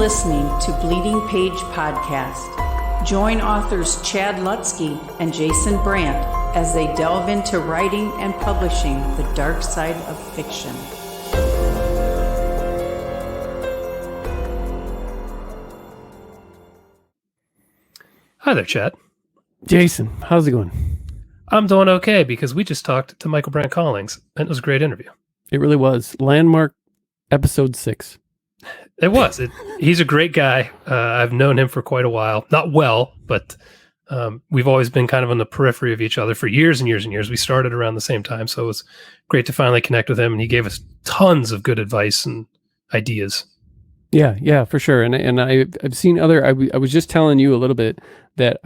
listening to Bleeding Page Podcast. Join authors Chad Lutsky and Jason Brent as they delve into writing and publishing the dark side of fiction. Hi there, Chad. Jason, how's it going? I'm doing okay because we just talked to Michaelbrent Collings, and it was a great interview. It really was. Landmark episode 6. It was. He's a great guy. I've known him for quite a while. Not well, but we've always been kind of on the periphery of each other for years and years and years. We started around the same time, so it was great to finally connect with him, and he gave us tons of good advice and ideas. Yeah, for sure. And I've seen other. I was just telling you a little bit that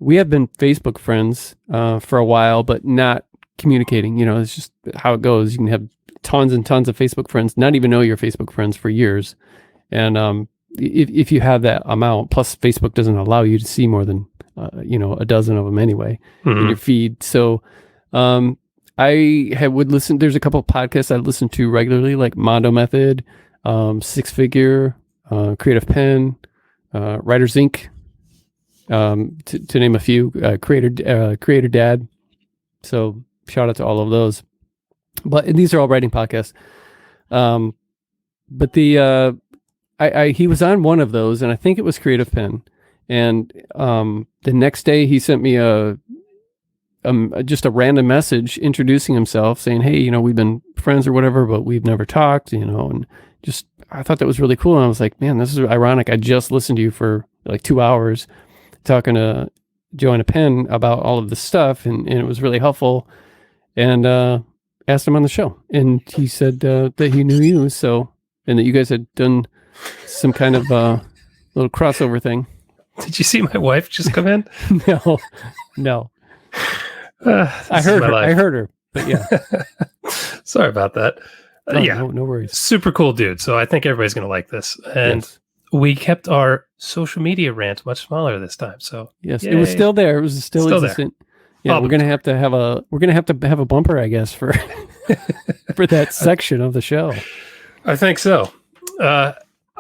we have been Facebook friends for a while, but not communicating. You know, it's just how it goes. You can have tons and tons of Facebook friends, not even know your Facebook friends for years. And if you have that amount, plus Facebook doesn't allow you to see more than, a dozen of them anyway in your feed. So would listen, there's a couple of podcasts I listen to regularly, like Mondo Method, Six Figure, Creative Pen, Writers Inc., to name a few, Creator Dad. So shout out to all of those. But these are all writing podcasts. But he was on one of those, and I think it was Creative Pen. And the next day he sent me just a random message introducing himself, saying, "Hey, we've been friends or whatever, but we've never talked." And just I thought that was really cool. And I was like, "Man, this is ironic. I just listened to you for like 2 hours talking to Joanna Penn about all of this stuff, and it was really helpful." And asked him on the show, and he said that he knew you, and that you guys had done some kind of little crossover thing. Did you see my wife just come in? No. I heard her, but yeah. Sorry about that. No worries. Super cool dude. So I think everybody's going to like this. And we kept our social media rant much smaller this time. So yes, yay. It was still there. It was still existent. There. Yeah, we're gonna have to have a bumper, I guess, for for that section of the show. I think so. I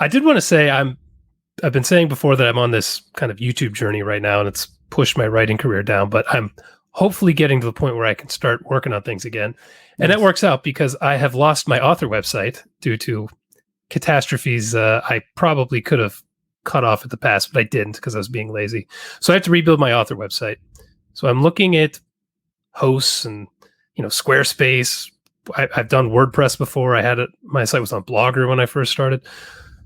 did want to say I've been saying before that I'm on this kind of YouTube journey right now, and it's pushed my writing career down. But I'm hopefully getting to the point where I can start working on things again, and that works out because I have lost my author website due to catastrophes I probably could have cut off at the past, but I didn't because I was being lazy. So I have to rebuild my author website. So I'm looking at hosts and, Squarespace. I've done WordPress before. My site was on Blogger when I first started.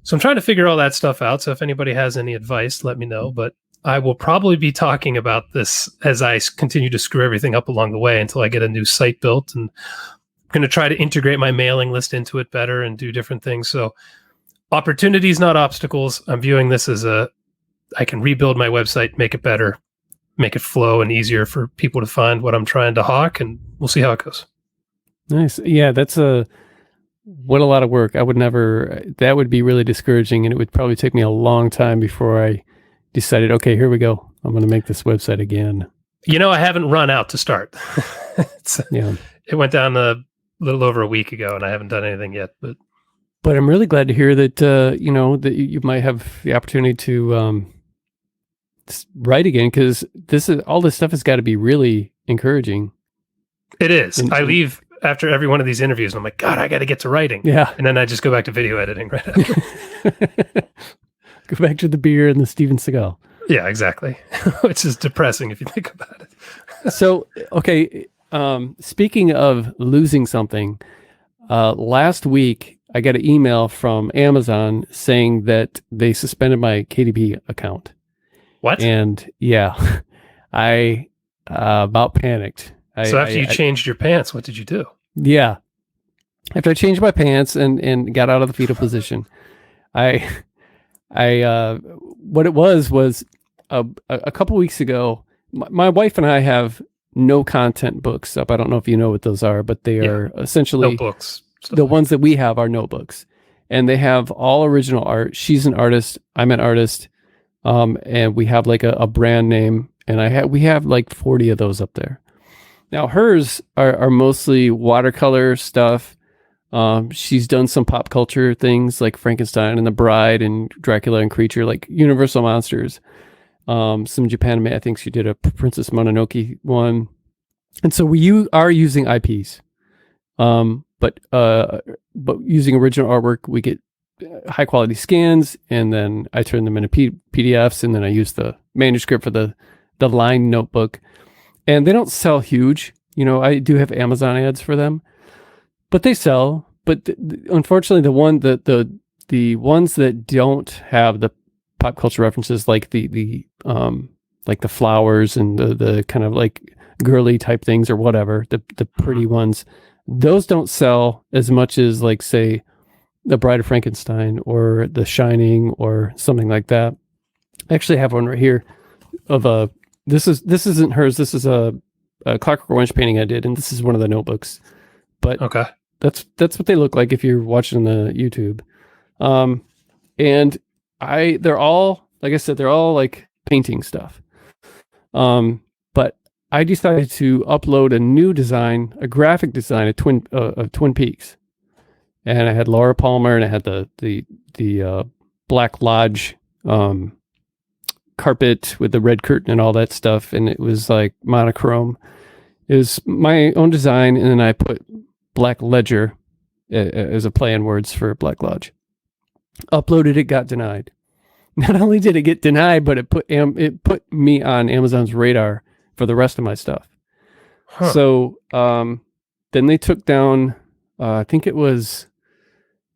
So I'm trying to figure all that stuff out. So if anybody has any advice, let me know. But I will probably be talking about this as I continue to screw everything up along the way until I get a new site built. And I'm going to try to integrate my mailing list into it better and do different things. So opportunities, not obstacles. I'm viewing this as I can rebuild my website, make it better, make it flow and easier for people to find what I'm trying to hawk, and we'll see how it goes. Nice. Yeah, that's a lot of work. That would be really discouraging, and it would probably take me a long time before I decided, okay, here we go. I'm going to make this website again. I haven't run out to start. It went down a little over a week ago, and I haven't done anything yet. But I'm really glad to hear that, that you might have the opportunity to write again, because all this stuff has got to be really encouraging. It is. I leave after every one of these interviews, and I'm like, God, I got to get to writing. Yeah. And then I just go back to video editing right after. Go back to the beer and the Steven Seagal. Yeah, exactly. Which is depressing if you think about it. So, okay. Speaking of losing something, last week I got an email from Amazon saying that they suspended my KDP account. What? And yeah, I about panicked. So after you changed your pants, what did you do? Yeah. After I changed my pants and got out of the fetal position, what it was a couple weeks ago, my wife and I have no content books up. I don't know if you know what those are, but they are essentially notebooks. The ones that we have are notebooks, and they have all original art. She's an artist. I'm an artist. And we have like a brand name, and we have like 40 of those up there. Now hers are mostly watercolor stuff, She's done some pop culture things like Frankenstein and The Bride and Dracula and Creature, like Universal Monsters. Some Japan, I think she did a Princess Mononoke one. And so we are using IPs. But using original artwork, we get high quality scans, and then I turn them into PDFs, and then I use the manuscript for the line notebook. And they don't sell huge. I do have Amazon ads for them, but they sell. But unfortunately, the ones that don't have the pop culture references, like the flowers and the kind of like girly type things or whatever, the pretty ones, those don't sell as much as, like, say, The Bride of Frankenstein or The Shining or something like that. I actually have one right here of this isn't hers. This is a Clockwork Orange painting I did, and this is one of the notebooks. But Okay. That's what they look like if you're watching the YouTube. And they're all, like I said, they're all like painting stuff. But I decided to upload a new design, a graphic design of Twin Peaks. And I had Laura Palmer, and I had the Black Lodge carpet with the red curtain and all that stuff, and it was like monochrome. It was my own design, and then I put Black Ledger as a play on words for Black Lodge. Uploaded it, got denied. Not only did it get denied, but it put me on Amazon's radar for the rest of my stuff. Huh. So then they took down, I think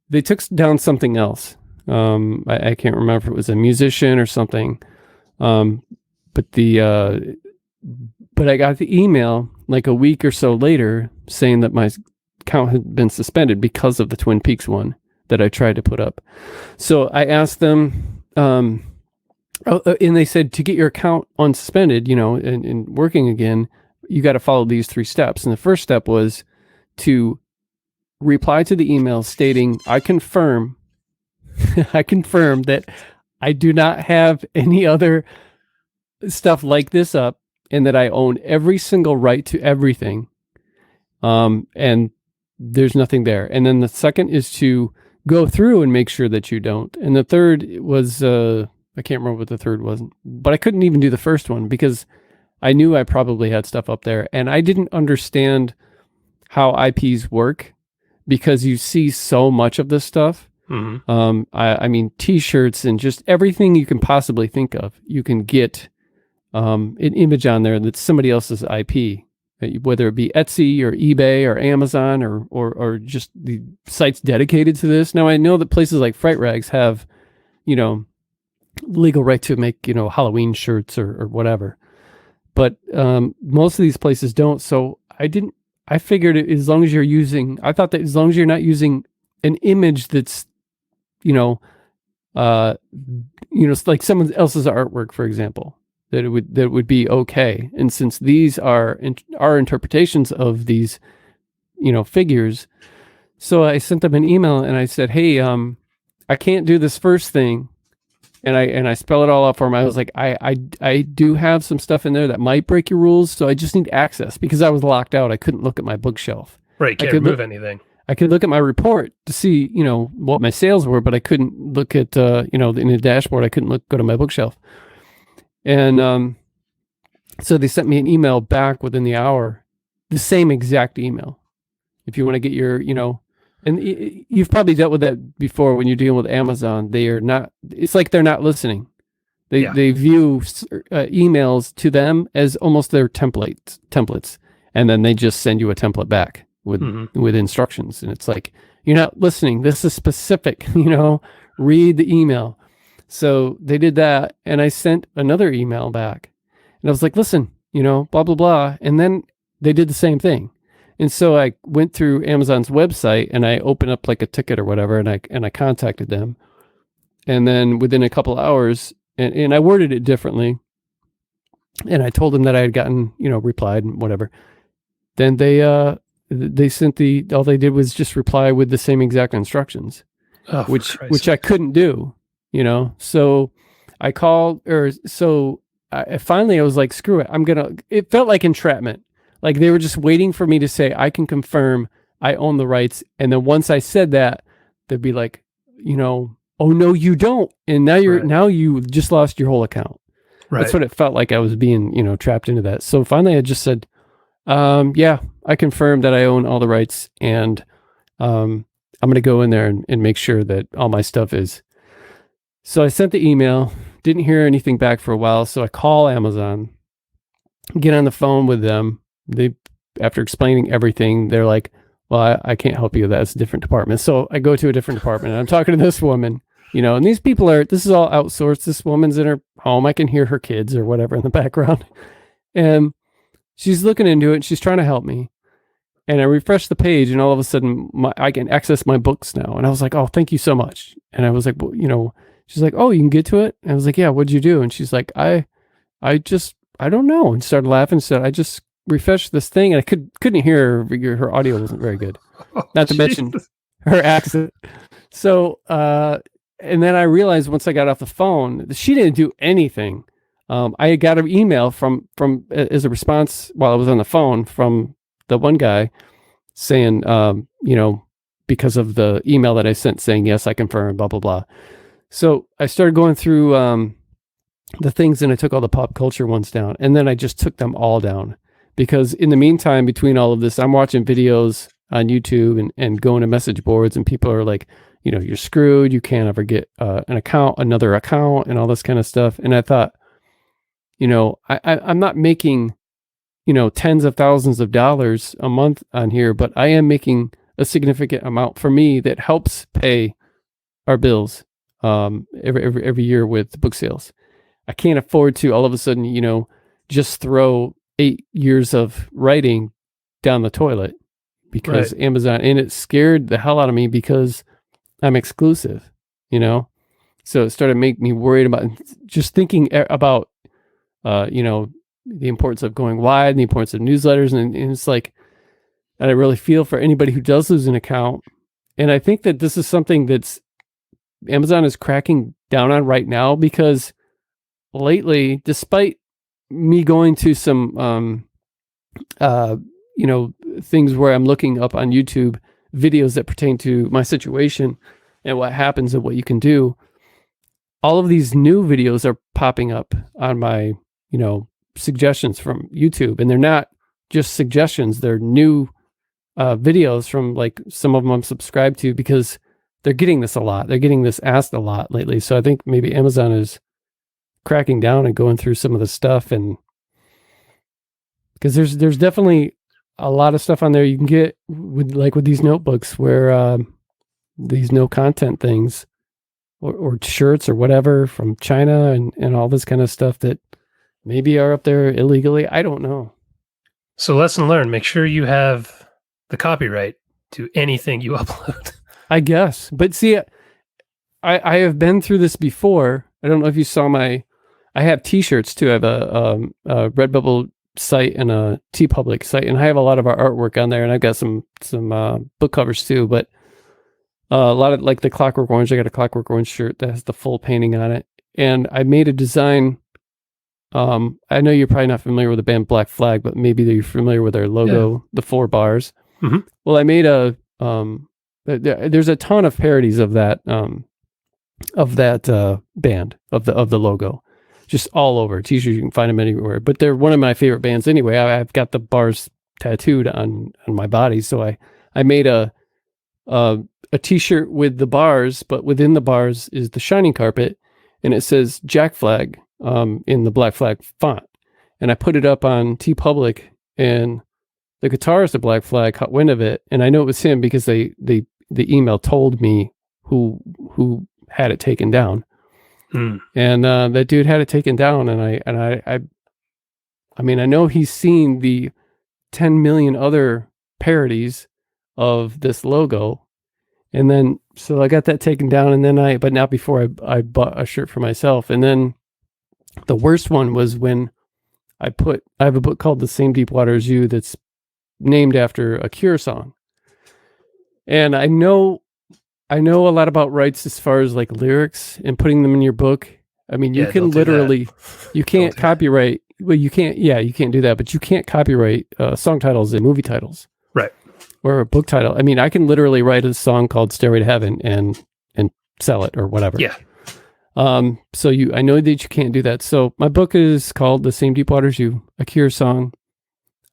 they took down something else. I can't remember if it was a musician or something. But I got the email like a week or so later saying that my account had been suspended because of the Twin Peaks one that I tried to put up. So I asked them, and they said, to get your account unsuspended, and working again, you got to follow these 3 steps. And the first step was to reply to the email stating, I confirm that I do not have any other stuff like this up, and that I own every single right to everything. And there's nothing there. And then the second is to go through and make sure that you don't. And the third was, I can't remember what the third was, but I couldn't even do the first one because I knew I probably had stuff up there, and I didn't understand how IPs work because you see so much of this stuff. Mm-hmm. I mean, T-shirts and just everything you can possibly think of, you can get an image on there that's somebody else's IP, whether it be Etsy or eBay or Amazon or just the sites dedicated to this. Now, I know that places like Fright Rags have, legal right to make, Halloween shirts or whatever. But most of these places don't. So I figured as long as I thought that as long as you're not using an image that's, like someone else's artwork, for example, that it would be okay. And since these are our interpretations of these, figures, so I sent them an email and I said, hey, I can't do this first thing. And I spell it all out for them. I was like, I do have some stuff in there that might break your rules, so I just need access because I was locked out. I couldn't look at my bookshelf. Right, can't remove anything. I could look at my report to see, what my sales were, but I couldn't look at, in the dashboard. I couldn't go to my bookshelf. And so they sent me an email back within the hour, the same exact email. If you want to get your, and you've probably dealt with that before when you're dealing with Amazon. It's like they're not listening. They view emails to them as almost their templates. And then they just send you a template back with instructions. And it's like, you're not listening. This is specific, read the email. So they did that. And I sent another email back and I was like, listen, blah, blah, blah. And then they did the same thing. And so I went through Amazon's website and I opened up like a ticket or whatever, and I contacted them. And then within a couple hours, and I worded it differently, and I told them that I had gotten, replied and whatever. Then they sent all they did was just reply with the same exact instructions, which I couldn't do, So I called, finally I was like, screw it. It felt like entrapment. Like they were just waiting for me to say, I can confirm I own the rights. And then once I said that, they'd be like, oh no, you don't. And now you just lost your whole account. Right. That's what it felt like. I was being, trapped into that. So finally I just said, yeah, I confirmed that I own all the rights, and I'm going to go in there and make sure that all my stuff is. So I sent the email, didn't hear anything back for a while. So I call Amazon, get on the phone with them. After explaining everything, they're like, well, I can't help you. That's a different department. So I go to a different department, and I'm talking to this woman, and these people this is all outsourced. This woman's in her home. I can hear her kids or whatever in the background. And she's looking into it, and she's trying to help me. And I refresh the page, and all of a sudden I can access my books now. And I was like, oh, thank you so much. And I was like, well, she's like, oh, you can get to it? And I was like, yeah, what'd you do? And she's like, I don't know. And started laughing and said, I just refreshed this thing, and I couldn't hear her. Her audio wasn't very good. Not to mention her accent. So, and then I realized once I got off the phone, she didn't do anything. I got an email from as a response while I was on the phone from the one guy saying, because of the email that I sent saying, yes, I confirm, blah, blah, blah. So I started going through the things, and I took all the pop culture ones down, and then I just took them all down, because in the meantime, between all of this, I'm watching videos on YouTube and going to message boards, and people are like, you're screwed. You can't ever get another account and all this kind of stuff. And I thought, I'm not making, tens of thousands of dollars a month on here, but I am making a significant amount for me that helps pay our bills every year with book sales. I can't afford to all of a sudden, just throw 8 years of writing down the toilet because Amazon, and it scared the hell out of me because I'm exclusive, So it started making me worried about just thinking about, the importance of going wide and the importance of newsletters. And it's like, and I really feel for anybody who does lose an account. And I think that this is something that's Amazon is cracking down on right now, because lately, despite me going to some, things where I'm looking up on YouTube videos that pertain to my situation and what happens and what you can do, all of these new videos are popping up on my, suggestions from YouTube. And they're not just suggestions. They're new videos from, like, some of them I'm subscribed to, because they're getting this a lot. They're getting this asked a lot lately. So I think maybe Amazon is cracking down and going through some of the stuff, and because there's definitely a lot of stuff on there you can get with these notebooks where these no content things or shirts or whatever from China and all this kind of stuff that maybe are up there illegally. I don't know. So lesson learned, make sure you have the copyright to anything you upload. I guess. But see, I have been through this before. I don't know if you saw I have t-shirts too. I have a Redbubble site and a TeePublic site, and I have a lot of our artwork on there, and I've got some book covers too, but a lot of, like, the Clockwork Orange. I got a Clockwork Orange shirt that has the full painting on it, and I made a design. I know you're probably not familiar with the band Black Flag, but maybe you're familiar with their logo, the 4 bars. Mm-hmm. Well, I made there's a ton of parodies of that band, of the logo, just all over t-shirts. You can find them anywhere, but they're one of my favorite bands anyway. I've got the bars tattooed on my body. So I made a t-shirt with the bars, but within the bars is the Shining Carpet, and it says Jack Flag in the Black Flag font. And I put it up on TeePublic, and the guitarist of Black Flag caught wind of it, and I know it was him because the email told me who had it taken down. And that dude had it taken down, and I mean, I know he's seen the 10 million other parodies of this logo, and then so I got that taken down, and then but not before I bought a shirt for myself. And then the worst one was when I have a book called The Same Deep Water as You that's named after a Cure song, and I know a lot about rights as far as, like, lyrics and putting them in your book. I mean, you can literally, you can't copyright. Well, you can't do that, but you can't copyright song titles and movie titles. Right. or a book title. I mean, I can literally write a song called Stairway to Heaven and sell it or whatever. Yeah. So I know that you can't do that. So my book is called The Same Deep Waters You, a Cure song.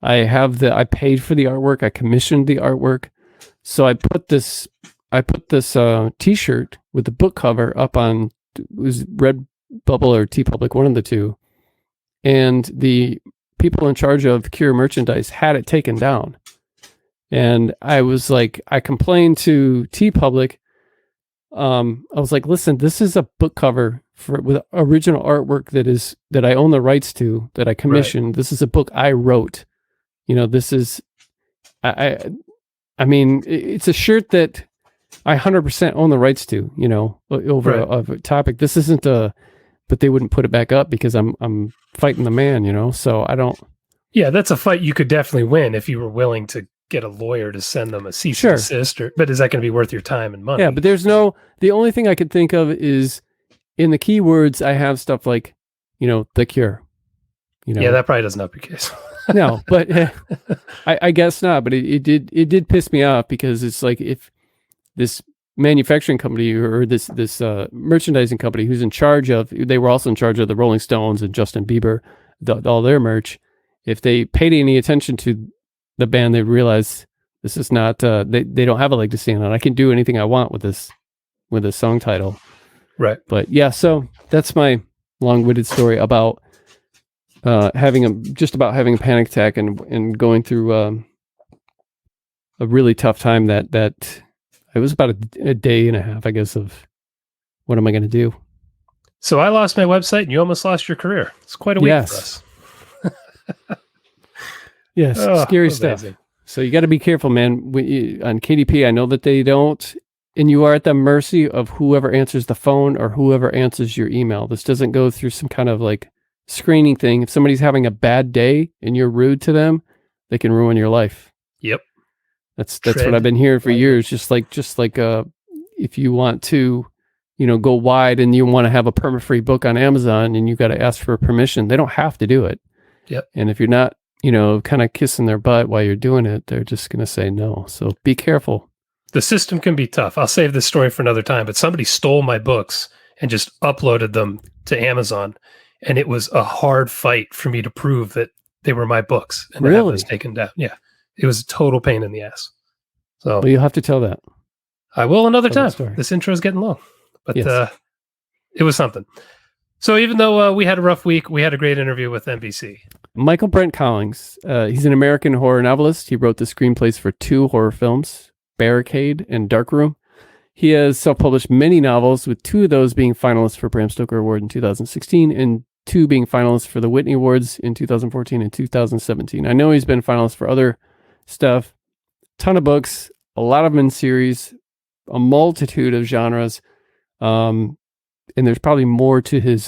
I paid for the artwork. I commissioned the artwork. So I put this t-shirt with the book cover up on, it was Redbubble or TeePublic, one of the two. And the people in charge of Cure merchandise had it taken down. And I complained to TeePublic. I was like, listen, this is a book cover with original artwork that I own the rights to, that I commissioned. Right. This is a book I wrote. This is, I mean, it's a shirt that I 100% own the rights to, over a topic. This isn't but they wouldn't put it back up because I'm fighting the man, so I don't. Yeah, that's a fight you could definitely win if you were willing to get a lawyer to send them a cease and desist. But is that going to be worth your time and money? Yeah, but the only thing I could think of is in the keywords, I have stuff like, The Cure. Yeah, that probably doesn't help your case. No, but I guess not. But it did piss me off because it's like if this manufacturing company or this merchandising company who's they were also in charge of the Rolling Stones and Justin Bieber, all their merch. If they paid any attention to the band, they realize this is not they don't have a leg to stand on. I can do anything I want with this song title. Right. But yeah, so that's my long-winded story about having a panic attack and going through a really tough time that it was about a day and a half, I guess, of what am I going to do? So I lost my website and you almost lost your career. It's quite a week for us. Yes, scary stuff. So you got to be careful, man. On KDP, I know that they don't, and you are at the mercy of whoever answers the phone or whoever answers your email. This doesn't go through some kind of like screening thing. If somebody's having a bad day and you're rude to them, they can ruin your life. Yep. That's what I've been hearing for years. Just like if you want to, go wide and you want to have a perma-free book on Amazon and you got to ask for permission, they don't have to do it. Yep. And if you're not, kind of kissing their butt while you're doing it, they're just going to say no. So be careful. The system can be tough. I'll save this story for another time, but somebody stole my books and just uploaded them to Amazon. And it was a hard fight for me to prove that they were my books and that was taken down. Yeah. It was a total pain in the ass. So you'll have to tell that. I will another time. This intro is getting long, but yes. It was something. So even though we had a rough week, we had a great interview with NBC. Michaelbrent Collings. He's an American horror novelist. He wrote the screenplays for 2 horror films, Barricade and Darkroom. He has self-published many novels, with 2 of those being finalists for Bram Stoker Award in 2016 and 2 being finalists for the Whitney Awards in 2014 and 2017. I know he's been finalist for other stuff. Ton of books, a lot of them in series, a multitude of genres. And there's probably more to his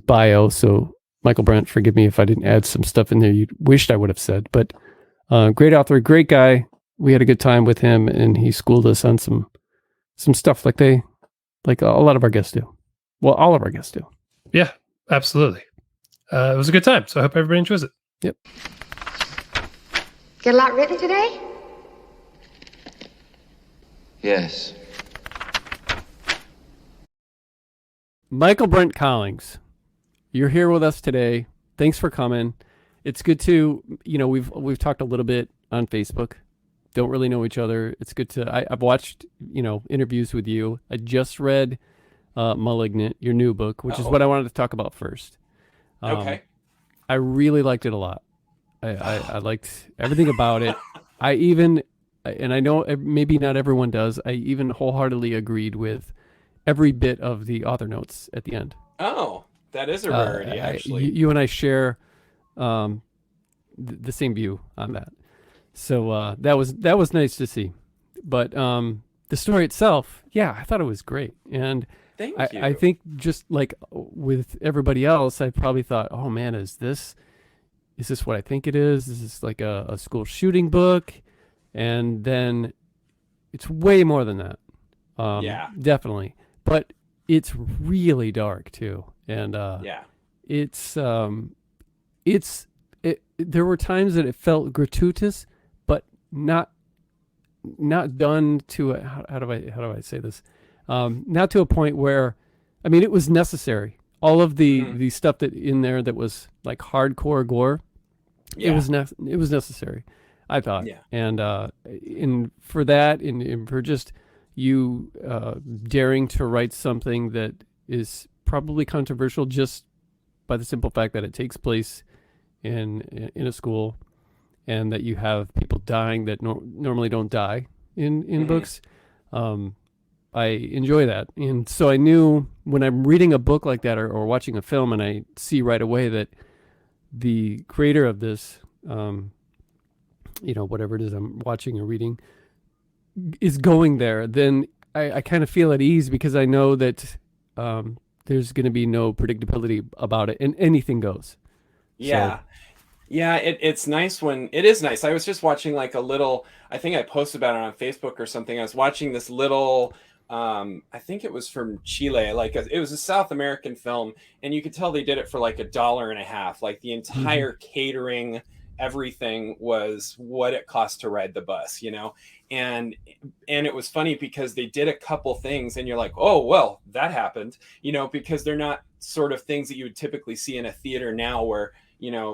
bio. So Michael Brent, forgive me if I didn't add some stuff in there you wished I would have said. But great author, great guy. We had a good time with him, and he schooled us on some stuff like a lot of our guests do. Well, all of our guests do. Yeah, absolutely. It was a good time. So I hope everybody enjoys it. Yep. Get a lot written today? Yes. Michaelbrent Collings, you're here with us today. Thanks for coming. It's good to, we've talked a little bit on Facebook. Don't really know each other. It's good to, I've watched, interviews with you. I just read Malignant, your new book, which is what I wanted to talk about first. Okay. I really liked it a lot. I liked everything about it. And I know maybe not everyone does, I even wholeheartedly agreed with every bit of the author notes at the end. Oh, that is a rarity, actually. You and I share the same view on that. So that was nice to see. But the story itself, yeah, I thought it was great. And Thank you. I think just like with everybody else, I probably thought, oh man, is this what I think it is? Is this like a school shooting book? And then it's way more than that. Yeah. Definitely. But it's really dark too. And yeah. There were times that it felt gratuitous, but not done to how do I say this? Not to a point where, I mean, it was necessary. All of the stuff that in there that was like hardcore gore, it was necessary, I thought. Yeah. And for that, and for just you daring to write something that is probably controversial just by the simple fact that it takes place in a school, and that you have people dying that normally don't die in books. I enjoy that. And so I knew when I'm reading a book like that or watching a film, and I see right away that the creator of this, whatever it is I'm watching or reading, is going there, then I kind of feel at ease, because I know that there's going to be no predictability about it, and anything goes. Yeah. So. Yeah, it's nice when it is nice. I was just watching like a little, I think I posted about it on Facebook or something. I was watching this little, I think it was from Chile, it was a South American film, and you could tell they did it for like $1.50. Like the entire catering, everything was what it cost to ride the bus, and it was funny because they did a couple things and you're like, oh, well, that happened, because they're not sort of things that you would typically see in a theater now, where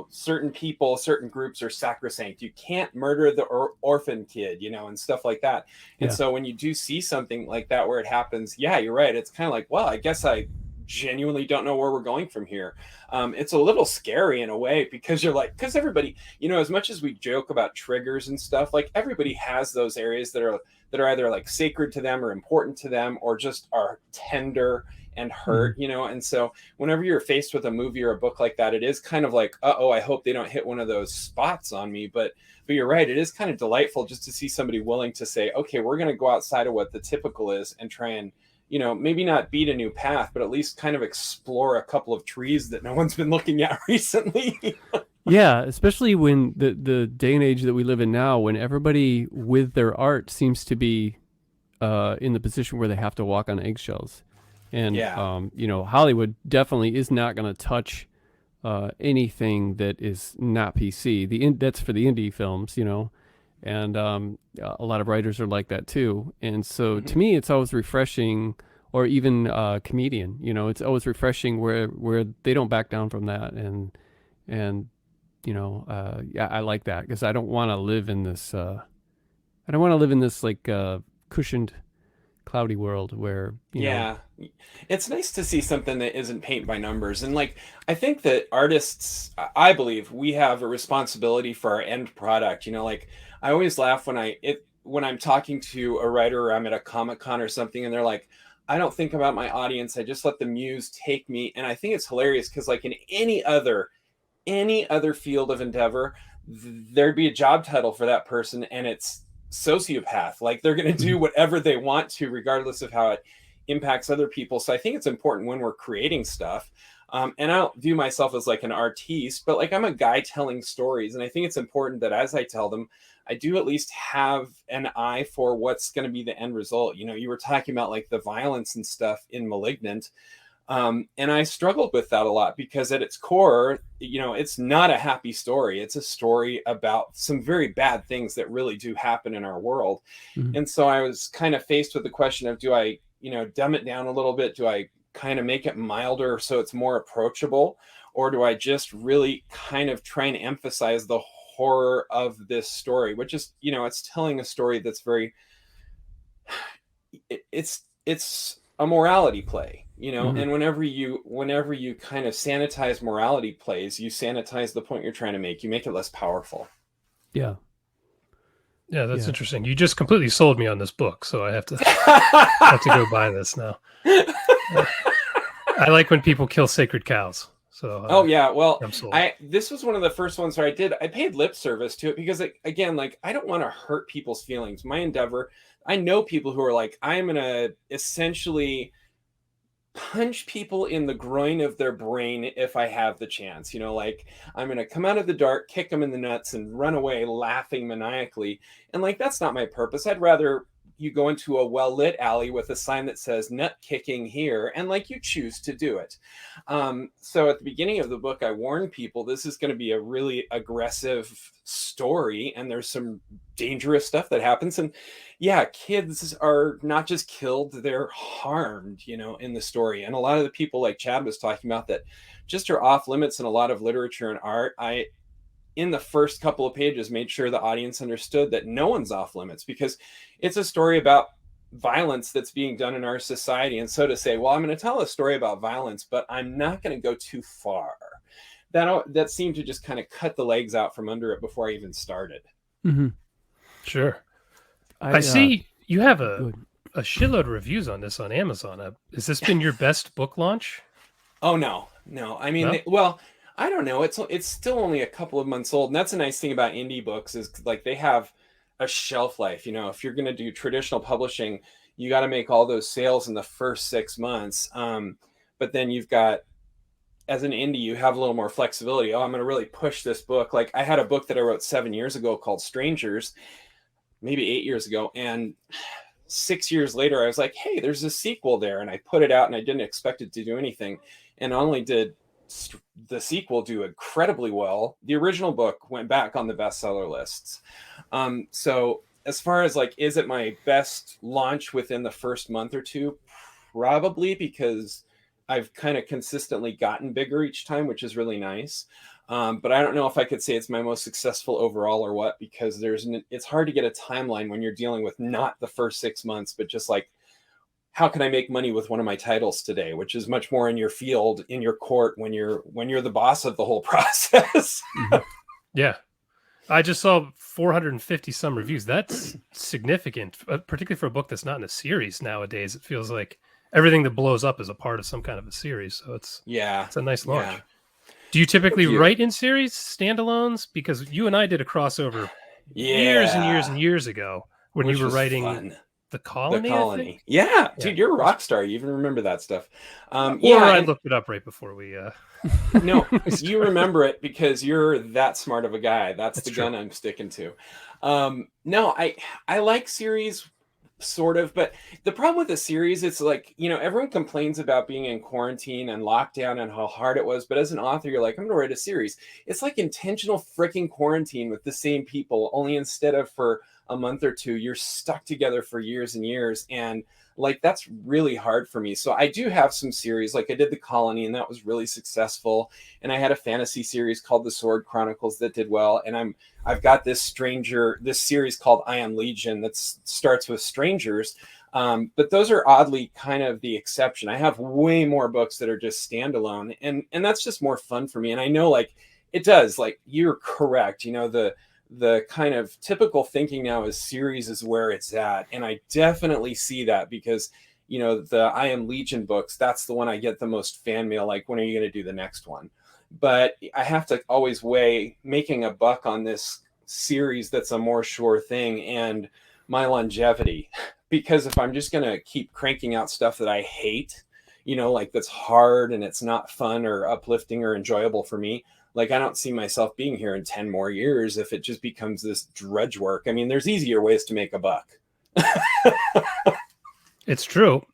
certain people, certain groups are sacrosanct. You can't murder the orphan kid, and stuff like that. And so when you do see something like that where it happens, yeah, you're right. It's kind of like, well, I guess I genuinely don't know where we're going from here. It's a little scary in a way, because you're like, because everybody, as much as we joke about triggers and stuff, like everybody has those areas that are either like sacred to them or important to them, or just are tender and hurt, and so whenever you're faced with a movie or a book like that, it is kind of like, I hope they don't hit one of those spots on me. But you're right, it is kind of delightful just to see somebody willing to say, okay, we're going to go outside of what the typical is and try and, maybe not beat a new path, but at least kind of explore a couple of trees that no one's been looking at recently. Yeah, especially when the day and age that we live in now, when everybody with their art seems to be in the position where they have to walk on eggshells. And, Hollywood definitely is not going to touch anything that is not PC. That's for the indie films, and a lot of writers are like that too. And so to me, it's always refreshing, or even comedian, it's always refreshing where they don't back down from that. And I like that, because I don't want to live in this, like cushioned, cloudy world where it's nice to see something that isn't paint by numbers. And like, I think that artists, I believe we have a responsibility for our end product. Like I always laugh when I'm talking to a writer, or I'm at a Comic-Con or something, and they're like, I don't think about my audience, I just let the muse take me. And I think it's hilarious, because like in any other field of endeavor, there'd be a job title for that person, and it's sociopath. Like they're going to do whatever they want to, regardless of how it impacts other people. So I think it's important when we're creating stuff, and I don't view myself as like an artiste, but like I'm a guy telling stories, and I think it's important that as I tell them, I do at least have an eye for what's going to be the end result. You were talking about like the violence and stuff in Malignant, and I struggled with that a lot, because at its core, it's not a happy story. It's a story about some very bad things that really do happen in our world. And so I was kind of faced with the question of, do I, dumb it down a little bit? Do I kind of make it milder so it's more approachable? Or do I just really kind of try and emphasize the horror of this story, which is, it's telling a story that's very, it's a morality play, and whenever you kind of sanitize morality plays, you sanitize the point you're trying to make. You make it less powerful. Yeah, that's interesting. You just completely sold me on this book, so I have to go buy this now. I like when people kill sacred cows. So well, I'm sold. This was one of the first ones where I paid lip service to it, because again, like I don't want to hurt people's feelings. My endeavor, I know people who are like, I'm gonna essentially punch people in the groin of their brain if I have the chance, like I'm gonna come out of the dark, kick them in the nuts, and run away laughing maniacally. And like, that's not my purpose. I'd rather you go into a well-lit alley with a sign that says nut kicking here, and like you choose to do it. So at the beginning of the book, I warn people this is going to be a really aggressive story, and there's some dangerous stuff that happens. And yeah, kids are not just killed, they're harmed, in the story. And a lot of the people like Chad was talking about that just are off limits in a lot of literature and art. In the first couple of pages, made sure the audience understood that no one's off limits, because it's a story about violence that's being done in our society. And so to say, well, I'm going to tell a story about violence, but I'm not going to go too far, that seemed to just kind of cut the legs out from under it before I even started. Mm-hmm. Sure. I see you have a shitload of reviews on this on Amazon. Has this been your best book launch? Oh, no. I mean, well, I don't know. It's still only a couple of months old. And that's a nice thing about indie books is like they have a shelf life. If you're going to do traditional publishing, you got to make all those sales in the first 6 months. But then you've got, as an indie, you have a little more flexibility. Oh, I'm going to really push this book. Like I had a book that I wrote 7 years ago called Strangers, maybe 8 years ago. And 6 years later, I was like, hey, there's a sequel there. And I put it out and I didn't expect it to do anything. And not only did the sequel do incredibly well, the original book went back on the bestseller lists. So as far as like, is it my best launch within the first month or two? Probably, because I've kind of consistently gotten bigger each time, which is really nice. But I don't know if I could say it's my most successful overall or what, because it's hard to get a timeline when you're dealing with not the first 6 months, but just like, how can I make money with one of my titles today, which is much more in your field, in your court, when you're the boss of the whole process. Yeah. I just saw 450 some reviews. That's significant, particularly for a book that's not in a series nowadays. It feels like everything that blows up is a part of some kind of a series. So it's a nice launch. Yeah. Do you typically write in series, standalones? Because you and I did a crossover years and years and years ago when you were writing fun. The Colony. The Colony. Yeah, dude, you're a rock star. You even remember that stuff. I looked it up right before we... No, you remember it because you're that smart of a guy. That's the gun I'm sticking to. No, I like series, sort of. But the problem with a series, it's like, everyone complains about being in quarantine and lockdown and how hard it was. But as an author, you're like, I'm going to write a series. It's like intentional freaking quarantine with the same people, only instead of for a month or two, you're stuck together for years and years. And like, that's really hard for me. So I do have some series, like I did The Colony, and that was really successful. And I had a fantasy series called The Sword Chronicles that did well. And I've got this series called I Am Legion that starts with strangers. But those are oddly kind of the exception. I have way more books that are just standalone, and that's just more fun for me. And I know, like, it does, like, you're correct. The kind of typical thinking now is series is where it's at. And I definitely see that because, the I Am Legion books, that's the one I get the most fan mail. Like, when are you going to do the next one? But I have to always weigh making a buck on this series that's a more sure thing and my longevity. Because if I'm just going to keep cranking out stuff that I hate, like that's hard and it's not fun or uplifting or enjoyable for me, like, I don't see myself being here in 10 more years if it just becomes this drudge work. I mean, there's easier ways to make a buck. It's true.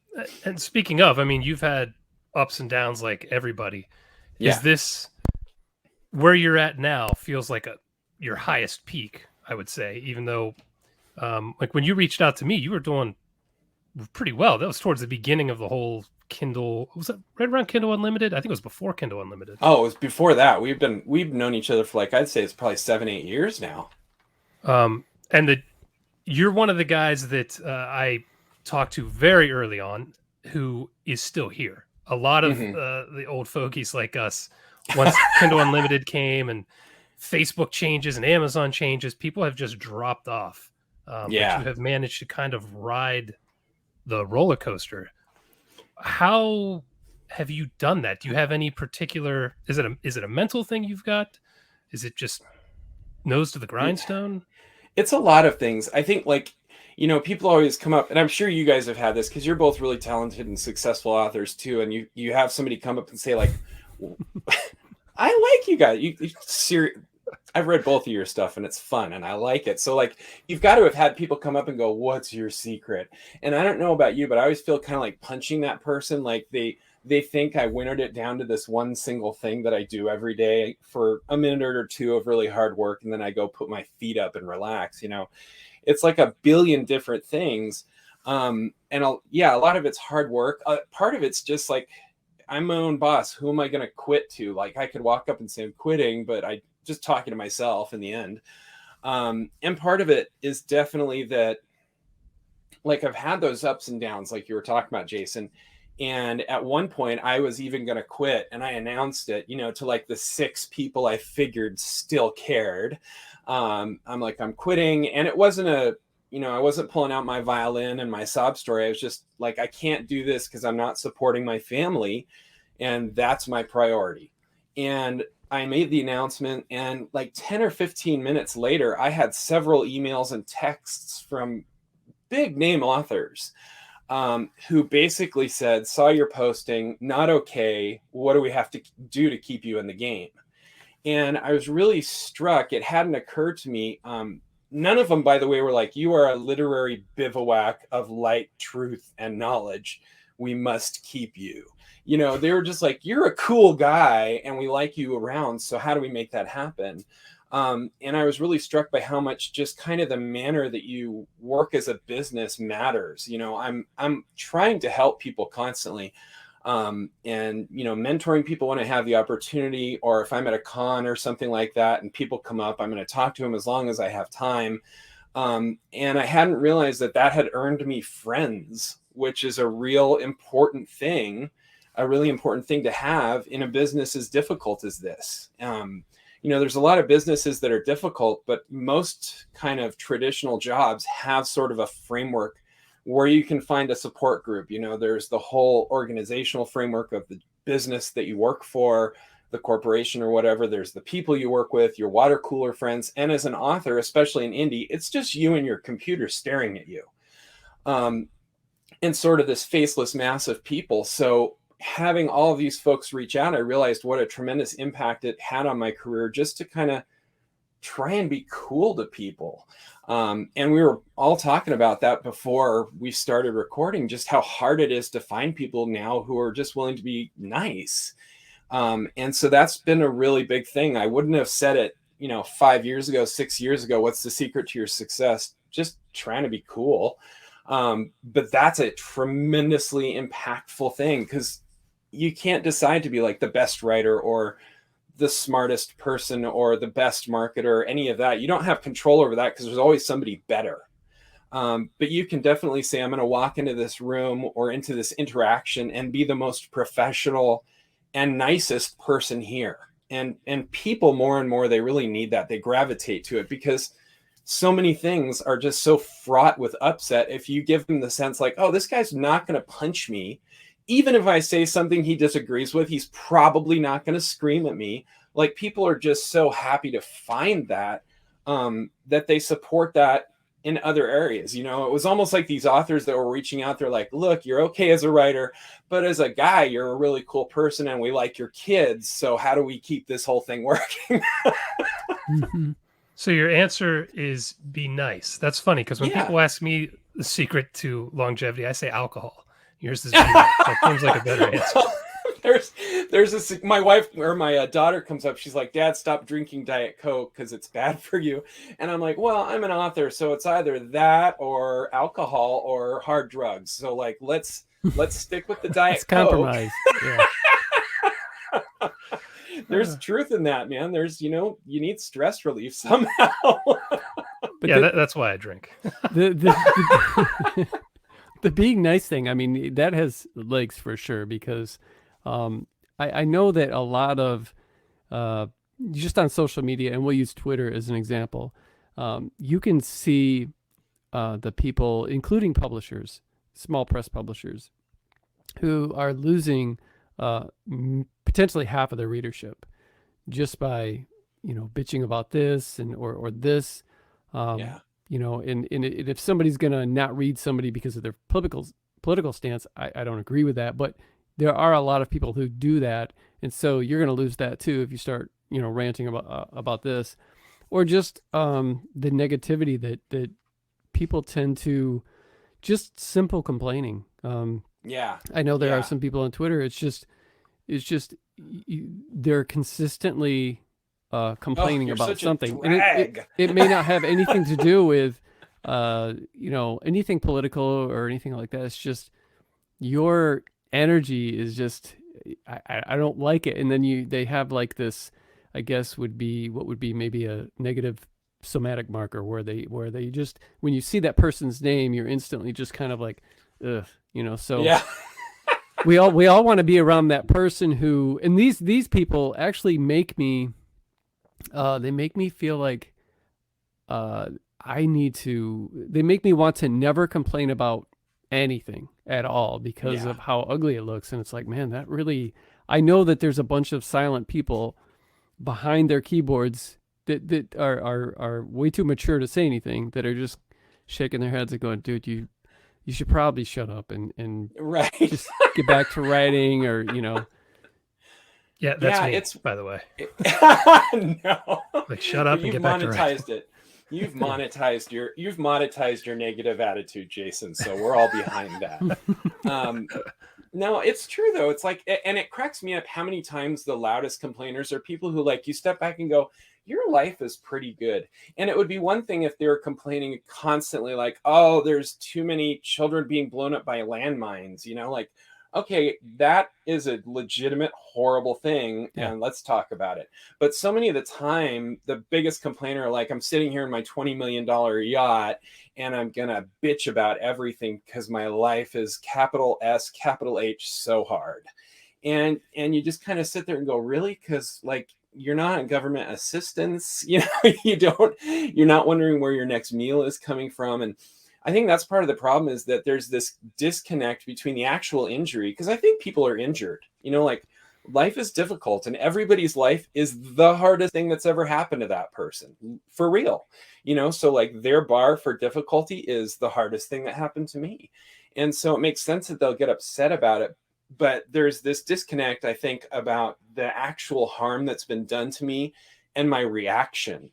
And speaking of, I mean, you've had ups and downs like everybody. Yeah. Is this where you're at now feels like your highest peak, I would say, even though like when you reached out to me, you were doing pretty well. That was towards the beginning of the whole Kindle. Was that right around Kindle Unlimited? I think it was before Kindle Unlimited. Oh, it was before that. We've known each other for like, I'd say it's probably 7-8 years now. And you're one of the guys that I talked to very early on who is still here. A lot of the old fogies like us, once Kindle Unlimited came and Facebook changes and Amazon changes, people have just dropped off. But you have managed to kind of ride the roller coaster. How have you done that? Do you have any particular, is it a mental thing you've got? Is it just nose to the grindstone? It's a lot of things. I think, like, people always come up, and I'm sure you guys have had this because you're both really talented and successful authors too. And you have somebody come up and say, like, I like you guys. I've read both of your stuff and it's fun and I like it. So like you've got to have had people come up and go, "What's your secret?" And I don't know about you, but I always feel kind of like punching that person. Like they think I winnowed it down to this one single thing that I do every day for a minute or two of really hard work, and then I go put my feet up and relax. It's like a billion different things. Yeah, a lot of it's hard work. Part of it's just like I'm my own boss. Who am I going to quit to? Like I could walk up and say I'm quitting, but I just talking to myself in the end. And part of it is definitely that, like I've had those ups and downs, like you were talking about, Jason. And at one point I was even going to quit, and I announced it, to like the 6 people I figured still cared. I'm like, I'm quitting. And it wasn't I wasn't pulling out my violin and my sob story. I was just like, I can't do this because I'm not supporting my family. And that's my priority. And I made the announcement, and like 10 or 15 minutes later, I had several emails and texts from big name authors who basically said, "Saw your posting, not okay. What do we have to do to keep you in the game?" And I was really struck. It hadn't occurred to me. None of them, by the way, were like, "You are a literary bivouac of light, truth, and knowledge. We must keep you." They were just like, "You're a cool guy and we like you around. So how do we make that happen?" And I was really struck by how much just kind of the manner that you work as a business matters. I'm trying to help people constantly. And mentoring people when I have the opportunity, or if I'm at a con or something like that and people come up, I'm going to talk to them as long as I have time. And I hadn't realized that had earned me friends, which is a really important thing to have in a business as difficult as this. There's a lot of businesses that are difficult, but most kind of traditional jobs have sort of a framework where you can find a support group. There's the whole organizational framework of the business that you work for, the corporation or whatever. There's the people you work with, your water cooler friends. And as an author, especially in indie, it's just you and your computer staring at you. And sort of this faceless mass of people. So having all of these folks reach out, I realized what a tremendous impact it had on my career just to kind of try and be cool to people. And we were all talking about that before we started recording, just how hard it is to find people now who are just willing to be nice. And so that's been a really big thing. I wouldn't have said it, 5 years ago, 6 years ago. What's the secret to your success? Just trying to be cool. But that's a tremendously impactful thing, because you can't decide to be like the best writer or the smartest person or the best marketer or any of that. You don't have control over that because there's always somebody better. But you can definitely say, I'm going to walk into this room or into this interaction and be the most professional and nicest person here. And people more and more, they really need that. They gravitate to it because so many things are just so fraught with upset. If you give them the sense like, oh, this guy's not going to punch me. Even if I say something he disagrees with, he's probably not going to scream at me. Like, people are just so happy to find that, that they support that in other areas. It was almost like these authors that were reaching out. They're like, look, you're okay as a writer, but as a guy, you're a really cool person and we like your kids. So how do we keep this whole thing working? Mm-hmm. So your answer is be nice. That's funny because when people ask me the secret to longevity, I say alcohol. Yours is be nice. That seems like a better answer. My wife or my daughter comes up. She's like, Dad, stop drinking Diet Coke because it's bad for you. And I'm like, well, I'm an author, so it's either that or alcohol or hard drugs. So like, let's stick with the Diet Coke. Compromise. Yeah. There's truth in that, man. There's, you need stress relief somehow. But yeah, that's why I drink. The being nice thing, I mean, that has legs for sure, because I know that a lot of, just on social media, and we'll use Twitter as an example, you can see the people, including publishers, small press publishers, who are losing potentially half of their readership just by, bitching about this or this. And if somebody's going to not read somebody because of their political stance, I don't agree with that. But there are a lot of people who do that. And so you're going to lose that too if you start, ranting about this. or just the negativity that people tend to, just simple complaining. Yeah. I know there Yeah. are some people on Twitter. It's just they're consistently complaining you're about such a something, and drag. it may not have anything to do with anything political or anything like that. It's just your energy is just I don't like it. And then they have like this, I guess would be maybe a negative somatic marker where they just, when you see that person's name, you're instantly just kind of like, ugh, so Yeah. we all want to be around that person who, and these people actually make me they make me feel like they make me want to never complain about anything at all because of how ugly it looks. And it's like, man, that really, I know that there's a bunch of silent people behind their keyboards that are way too mature to say anything, that are just shaking their heads and going, dude, you should probably shut up and Right. just get back to writing, or Yeah, that's me, by the way. No. Like, shut up and get back to writing. Monetized it. You've monetized your negative attitude, Jason. So we're all behind that. No, it's true though. It's like, and it cracks me up how many times the loudest complainers are people who, like, you step back and go, your life is pretty good. And it would be one thing if they were complaining constantly, like, oh, there's too many children being blown up by landmines, like, okay, that is a legitimate, horrible thing, and let's talk about it. But so many of the time, the biggest complainer, like, I'm sitting here in my $20 million yacht, and I'm going to bitch about everything because my life is capital S, capital H, so hard. And you just kind of sit there and go, really? Because, like, you're not on government assistance, you're not wondering where your next meal is coming from. And I think that's part of the problem, is that there's this disconnect between the actual injury, because I think people are injured, like, life is difficult, and everybody's life is the hardest thing that's ever happened to that person, for real, so, like, their bar for difficulty is the hardest thing that happened to me. And so it makes sense that they'll get upset about it. But there's this disconnect, I think, about the actual harm that's been done to me and my reaction.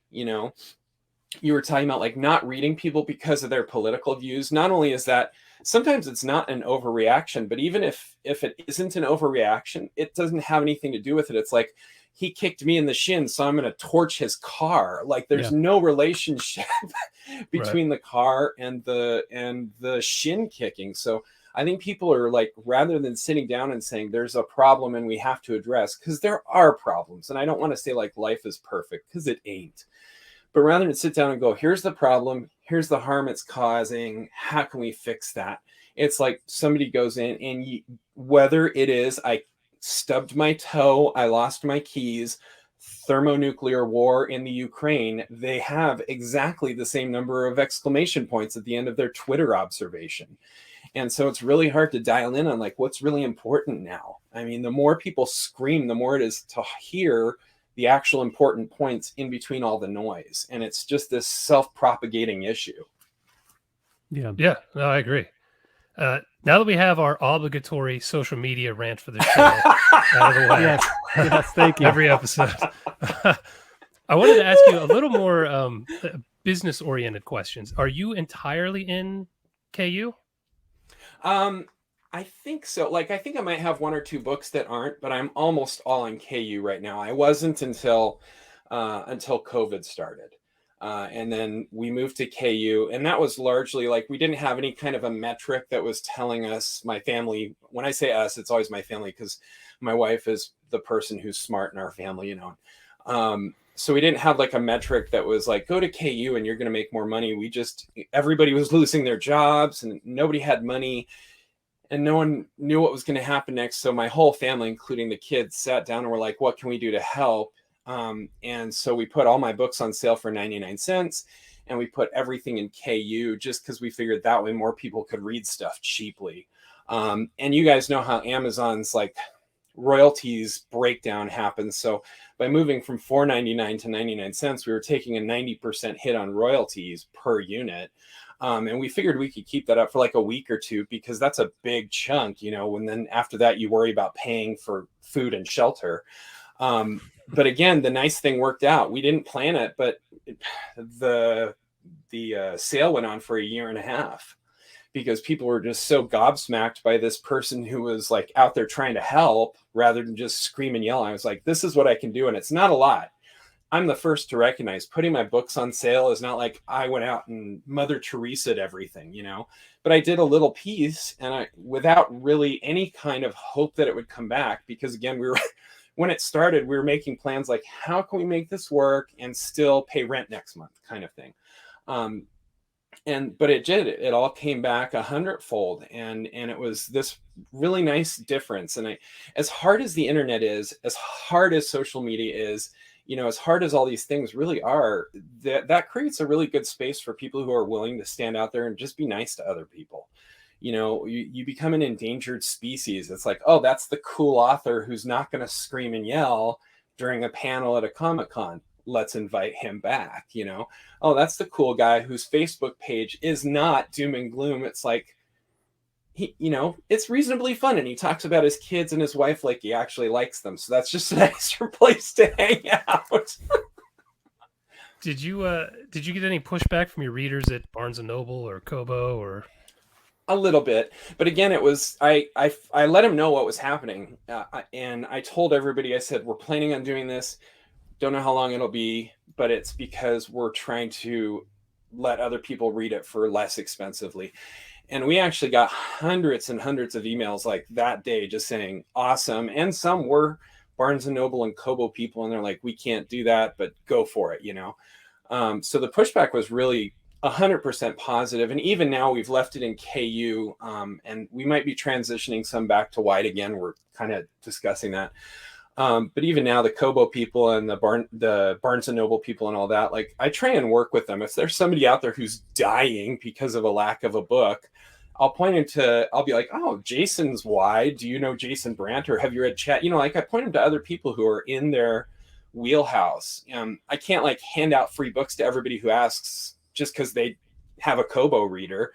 You were talking about, like, not reading people because of their political views. Not only is that sometimes it's not an overreaction, but even if it isn't an overreaction, it doesn't have anything to do with it. It's like, he kicked me in the shin, so I'm going to torch his car. Like, there's no relationship between the car and the shin kicking. So I think people are, like, rather than sitting down and saying there's a problem and we have to address, because there are problems, and I don't want to say, like, life is perfect, because it ain't. But rather than sit down and go, here's the problem, here's the harm it's causing, how can we fix that? It's like somebody goes in and whether it is, I stubbed my toe, I lost my keys, thermonuclear war in the Ukraine, they have exactly the same number of exclamation points at the end of their Twitter observation. And so it's really hard to dial in on, like, what's really important now. I mean, the more people scream, the more it is to hear the actual important points in between all the noise. And it's just this self-propagating issue. Yeah, no, I agree. Now that we have our obligatory social media rant for the show out of the way. Yes, thank you. Every episode. I wanted to ask you a little more business-oriented questions. Are you entirely in KU? I think so. Like, I think I might have one or two books that aren't, but I'm almost all in KU right now. I wasn't until COVID started. And then we moved to KU, and that was largely, like, we didn't have any kind of a metric that was telling us, my family, when I say us, it's always my family, because my wife is the person who's smart in our family, so we didn't have, like, a metric that was like, go to KU and you're going to make more money. Everybody was losing their jobs and nobody had money, and no one knew what was going to happen next. So my whole family, including the kids, sat down and were like, what can we do to help? And so we put all my books on sale for 99 cents, and we put everything in KU just because we figured that way more people could read stuff cheaply. And you guys know how Amazon's, like, royalties breakdown happens. So by moving from $4.99 to 99 cents, we were taking a 90% hit on royalties per unit. And we figured we could keep that up for like a week or two, because that's a big chunk, and then after that, you worry about paying for food and shelter. But again, the nice thing worked out. We didn't plan it, but the sale went on for a year and a half because people were just so gobsmacked by this person who was like out there trying to help rather than just scream and yell. I was like, this is what I can do. And it's not a lot. I'm the first to recognize putting my books on sale is not like I went out and Mother Teresa'd everything, but I did a little piece, and without really any kind of hope that it would come back, because again, when it started, we were making plans like, how can we make this work and still pay rent next month kind of thing. But it all came back 100-fold. And it was this really nice difference. And as hard as the internet is, as hard as social media is, as hard as all these things really are, that creates a really good space for people who are willing to stand out there and just be nice to other people. You become an endangered species. It's like, oh, that's the cool author who's not going to scream and yell during a panel at a Comic-Con. Let's invite him back. Oh, that's the cool guy whose Facebook page is not doom and gloom. It's like, it's reasonably fun, and he talks about his kids and his wife like he actually likes them. So that's just a nicer place to hang out. Did you get any pushback from your readers at Barnes and Noble or Kobo or? A little bit, but again, it was I let him know what was happening, and I told everybody. I said, we're planning on doing this. Don't know how long it'll be, but it's because we're trying to let other people read it for less expensively. And we actually got hundreds and hundreds of emails like that day just saying awesome. And some were Barnes and Noble and Kobo people, and they're like, we can't do that, but go for it, So the pushback was really 100% positive. And even now we've left it in KU, and we might be transitioning some back to wide again. We're kind of discussing that. But even now, the Kobo people and the Barnes and Noble people and all that, like, I try and work with them. If there's somebody out there who's dying because of a lack of a book, I'll be like, oh, Jason's wide. Do you know Jason Brent, or have you read Chat? Like, I point them to other people who are in their wheelhouse. I can't like hand out free books to everybody who asks just because they have a Kobo reader.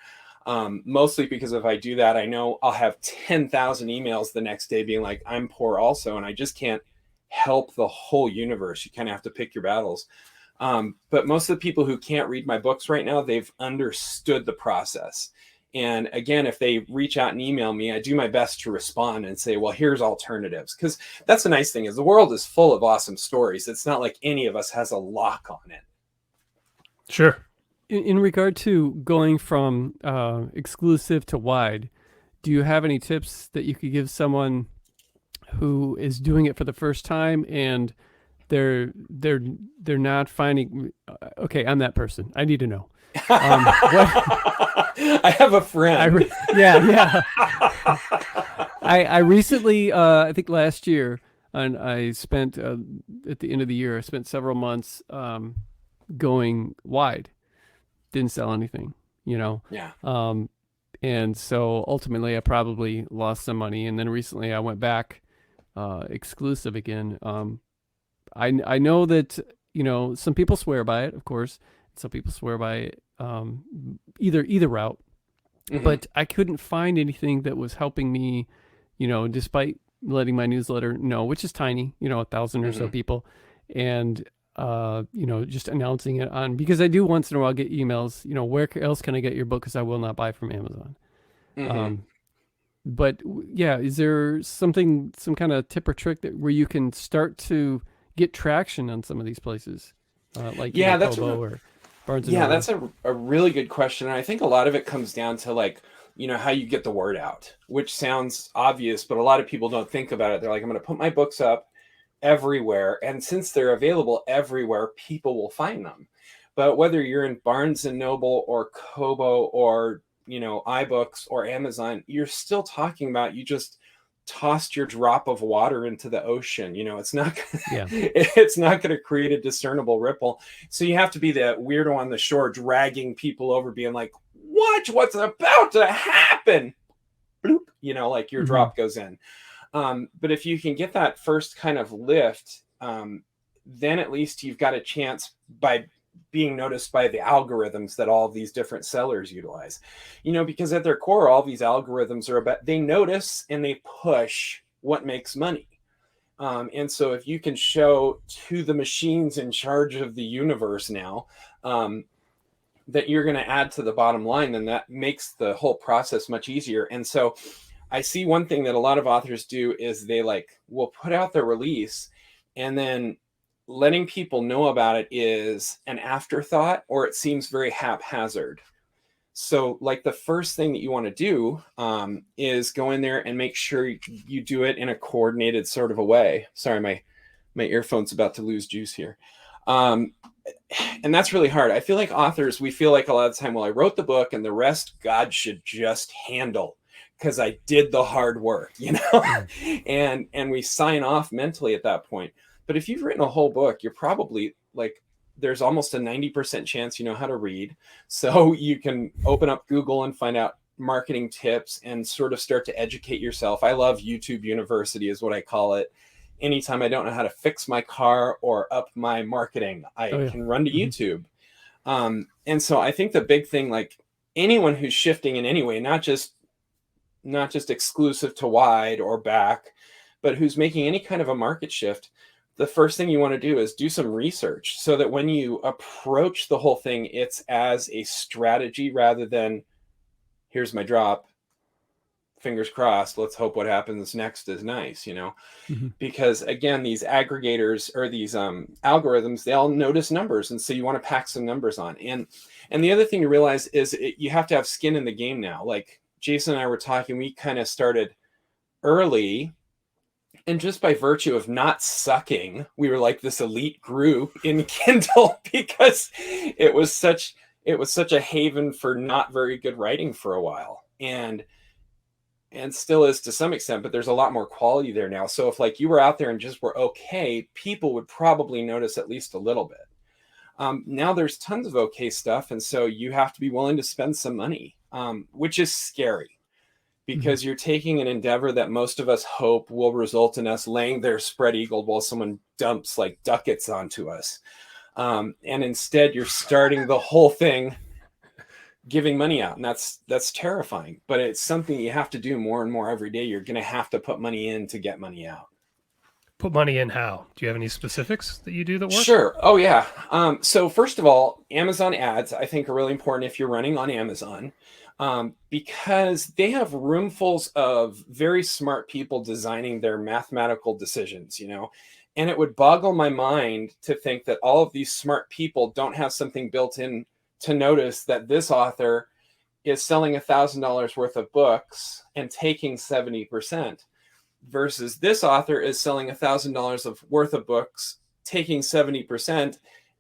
Mostly because if I do that, I know I'll have 10,000 emails the next day being like, I'm poor also, and I just can't help the whole universe. You kind of have to pick your battles. But most of the people who can't read my books right now, they've understood the process. And again, if they reach out and email me, I do my best to respond and say, well, here's alternatives. Because that's the nice thing, is the world is full of awesome stories. It's not like any of us has a lock on it. Sure. In regard to going from exclusive to wide, do you have any tips that you could give someone who is doing it for the first time and they're not finding? Okay, I'm that person. I need to know. I have a friend. Yeah. I recently, I think last year, and I spent at the end of the year, I spent several months going wide. Didn't sell anything, Yeah. And so ultimately I probably lost some money. And then recently I went back exclusive again. I know that, some people swear by it, of course. Some people swear by it, either route. Mm-hmm. But I couldn't find anything that was helping me, despite letting my newsletter know, which is tiny, 1,000 or so people. And just announcing it on, because I do once in a while get emails, where else can I get your book? Because I will not buy from Amazon. Mm-hmm. But yeah, is there some kind of tip or trick where you can start to get traction on some of these places? That's Kobo or Barnes and Noble? That's a really good question. And I think a lot of it comes down to like, how you get the word out, which sounds obvious, but a lot of people don't think about it. They're like, I'm going to put my books up everywhere, and since they're available everywhere, people will find them. But whether you're in Barnes and Noble or Kobo or iBooks or Amazon, you're still talking about, you just tossed your drop of water into the ocean. It's not it's not going to create a discernible ripple. So you have to be the weirdo on the shore dragging people over, being like, watch what's about to happen. Bloop, like your drop goes in. But if you can get that first kind of lift, then at least you've got a chance by being noticed by the algorithms that all of these different sellers utilize, because at their core, all these algorithms are about, they notice and they push what makes money. And so if you can show to the machines in charge of the universe now that you're going to add to the bottom line, then that makes the whole process much easier. And so I see one thing that a lot of authors do is they will put out their release, and then letting people know about it is an afterthought, or it seems very haphazard. So like the first thing that you want to do is go in there and make sure you do it in a coordinated sort of a way. Sorry, my earphone's about to lose juice here. And that's really hard. I feel like authors, we feel like a lot of the time, well, I wrote the book and the rest God should just handle because I did the hard work, you know, and we sign off mentally at that point. But if you've written a whole book, you're probably like, there's almost a 90% chance you know how to read. So you can open up Google and find out marketing tips and sort of start to educate yourself. I love YouTube University is what I call it. Anytime I don't know how to fix my car or up my marketing, I can run to YouTube. And so I think the big thing, like anyone who's shifting in any way, not just exclusive to wide or back, but who's making any kind of a market shift, the first thing you want to do is do some research so that when you approach the whole thing, it's as a strategy rather than here's my drop, fingers crossed, let's hope what happens next is nice, you know. Because again, these aggregators or these algorithms, they all notice numbers, and so you want to pack some numbers on. And the other thing to realize is you have to have skin in the game now. Like Jason and I were talking, we kind of started early, and just by virtue of not sucking, we were like this elite group in Kindle because it was such a haven for not very good writing for a while, and still is to some extent, but there's a lot more quality there now. So if like you were out there and just were okay, people would probably notice at least a little bit. Now there's tons of okay stuff, and so you have to be willing to spend some money, which is scary. Because you're taking an endeavor that most of us hope will result in us laying there spread-eagled while someone dumps like ducats onto us. And instead, you're starting the whole thing giving money out. And that's terrifying. But it's something you have to do more and more every day. You're going to have to put money in to get money out. Put money in how? Do you have any specifics that you do that work? Sure. Oh, yeah. So first of all, Amazon ads, I think, are really important if you're running on Amazon. Because they have roomfuls of very smart people designing their mathematical decisions, you know, and it would boggle my mind to think that all of these smart people don't have something built in to notice that this author is selling $1,000 worth of books and taking 70% versus this author is selling $1,000 worth of books, taking 70%,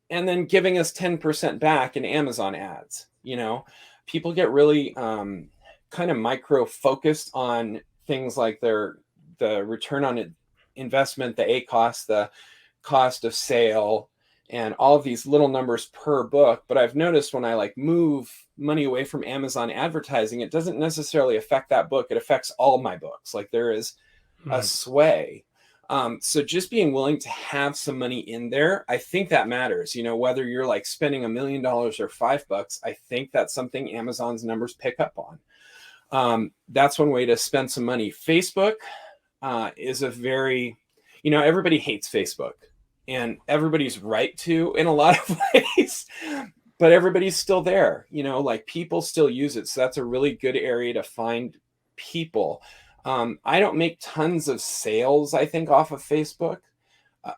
and then giving us 10% back in Amazon ads, you know. People get really kind of micro focused on things like the return on investment, the ACoS, the cost of sale, and all of these little numbers per book. But I've noticed when I like move money away from Amazon advertising, it doesn't necessarily affect that book. It affects all my books. Like there is a sway. So just being willing to have some money in there, I think that matters. You know, whether you're like spending $1 million or $5, I think that's something Amazon's numbers pick up on. That's one way to spend some money. Facebook is a very, you know, everybody hates Facebook, and everybody's right to in a lot of ways, but everybody's still there. You know, like people still use it. So that's a really good area to find people. I don't make tons of sales, I think, off of Facebook,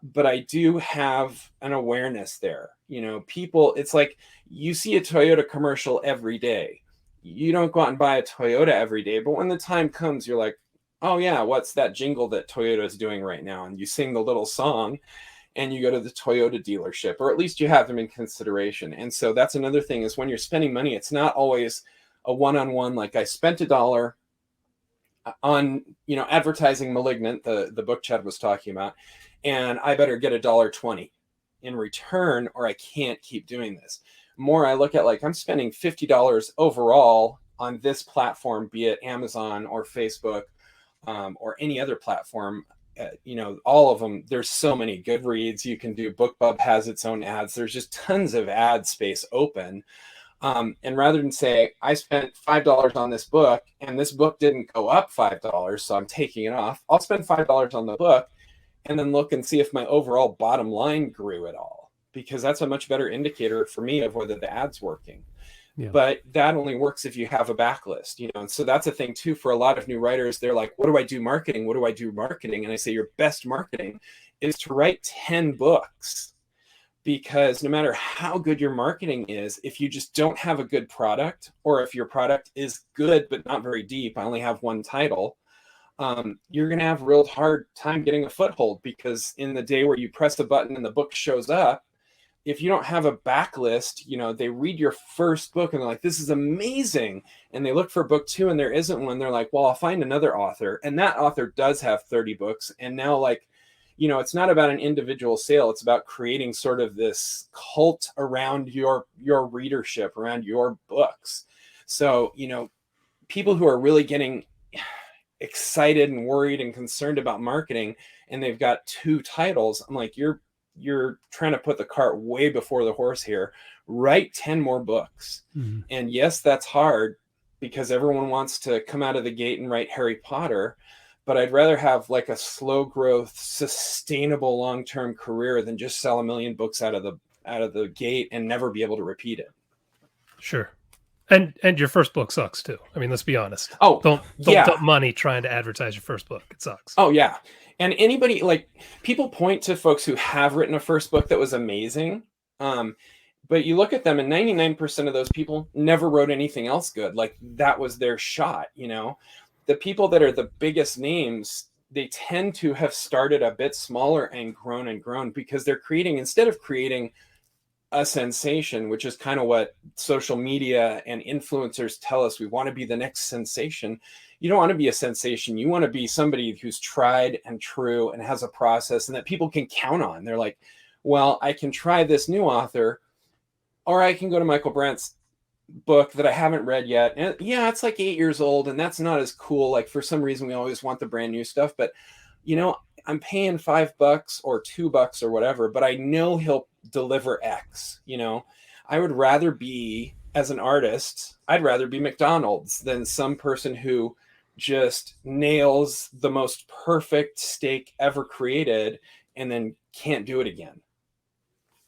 but I do have an awareness there. You know, people, it's like you see a Toyota commercial every day. You don't go out and buy a Toyota every day, but when the time comes, you're like, oh yeah, what's that jingle that Toyota is doing right now? And you sing the little song and you go to the Toyota dealership, or at least you have them in consideration. And so that's another thing is when you're spending money, it's not always a one-on-one, like I spent $1 on, you know, advertising Malignant, the book Chad was talking about, and I better get $1.20 in return or I can't keep doing this. More I look at like I'm spending $50 overall on this platform, be it Amazon or Facebook or any other platform. You know, all of them, there's so many. Goodreads, you can do, BookBub has its own ads. There's just tons of ad space open. And rather than say, I spent $5 on this book and this book didn't go up $5, so I'm taking it off, I'll spend $5 on the book and then look and see if my overall bottom line grew at all, because that's a much better indicator for me of whether the ad's working. Yeah. But that only works if you have a backlist, and so that's a thing too for a lot of new writers. They're like, what do I do marketing? What do I do marketing? And I say, your best marketing is to write 10 books, because no matter how good your marketing is, if you just don't have a good product, or if your product is good but not very deep, I only have one title, you're going to have a real hard time getting a foothold, because in the day where you press a button and the book shows up, if you don't have a backlist, they read your first book and they're like, this is amazing. And they look for book 2 and there isn't one. They're like, well, I'll find another author. And that author does have 30 books. And now, it's not about an individual sale. It's about creating sort of this cult around your readership, around your books. So, people who are really getting excited and worried and concerned about marketing, and they've got 2 titles, I'm like, you're trying to put the cart way before the horse here. Write 10 more books. Mm-hmm. And yes, that's hard, because everyone wants to come out of the gate and write Harry Potter, but I'd rather have like a slow growth, sustainable long-term career than just sell 1 million books out of the gate and never be able to repeat it. Sure. And your first book sucks too. I mean, let's be honest. Oh, don't dump money trying to advertise your first book. It sucks. Oh yeah. And anybody, people point to folks who have written a first book that was amazing. But you look at them and 99% of those people never wrote anything else good. That was their shot. The people that are the biggest names, they tend to have started a bit smaller and grown, because they're instead of creating a sensation, which is kind of what social media and influencers tell us, we want to be the next sensation. You don't want to be a sensation. You want to be somebody who's tried and true and has a process and that people can count on. They're like, well, I can try this new author, or I can go to Michaelbrent's book that I haven't read yet. And yeah, it's 8 years old and that's not as cool. For some reason, we always want the brand new stuff, but I'm paying $5 or $2 or whatever, but I know he'll deliver X. I would rather be, as an artist, I'd rather be McDonald's than some person who just nails the most perfect steak ever created and then can't do it again.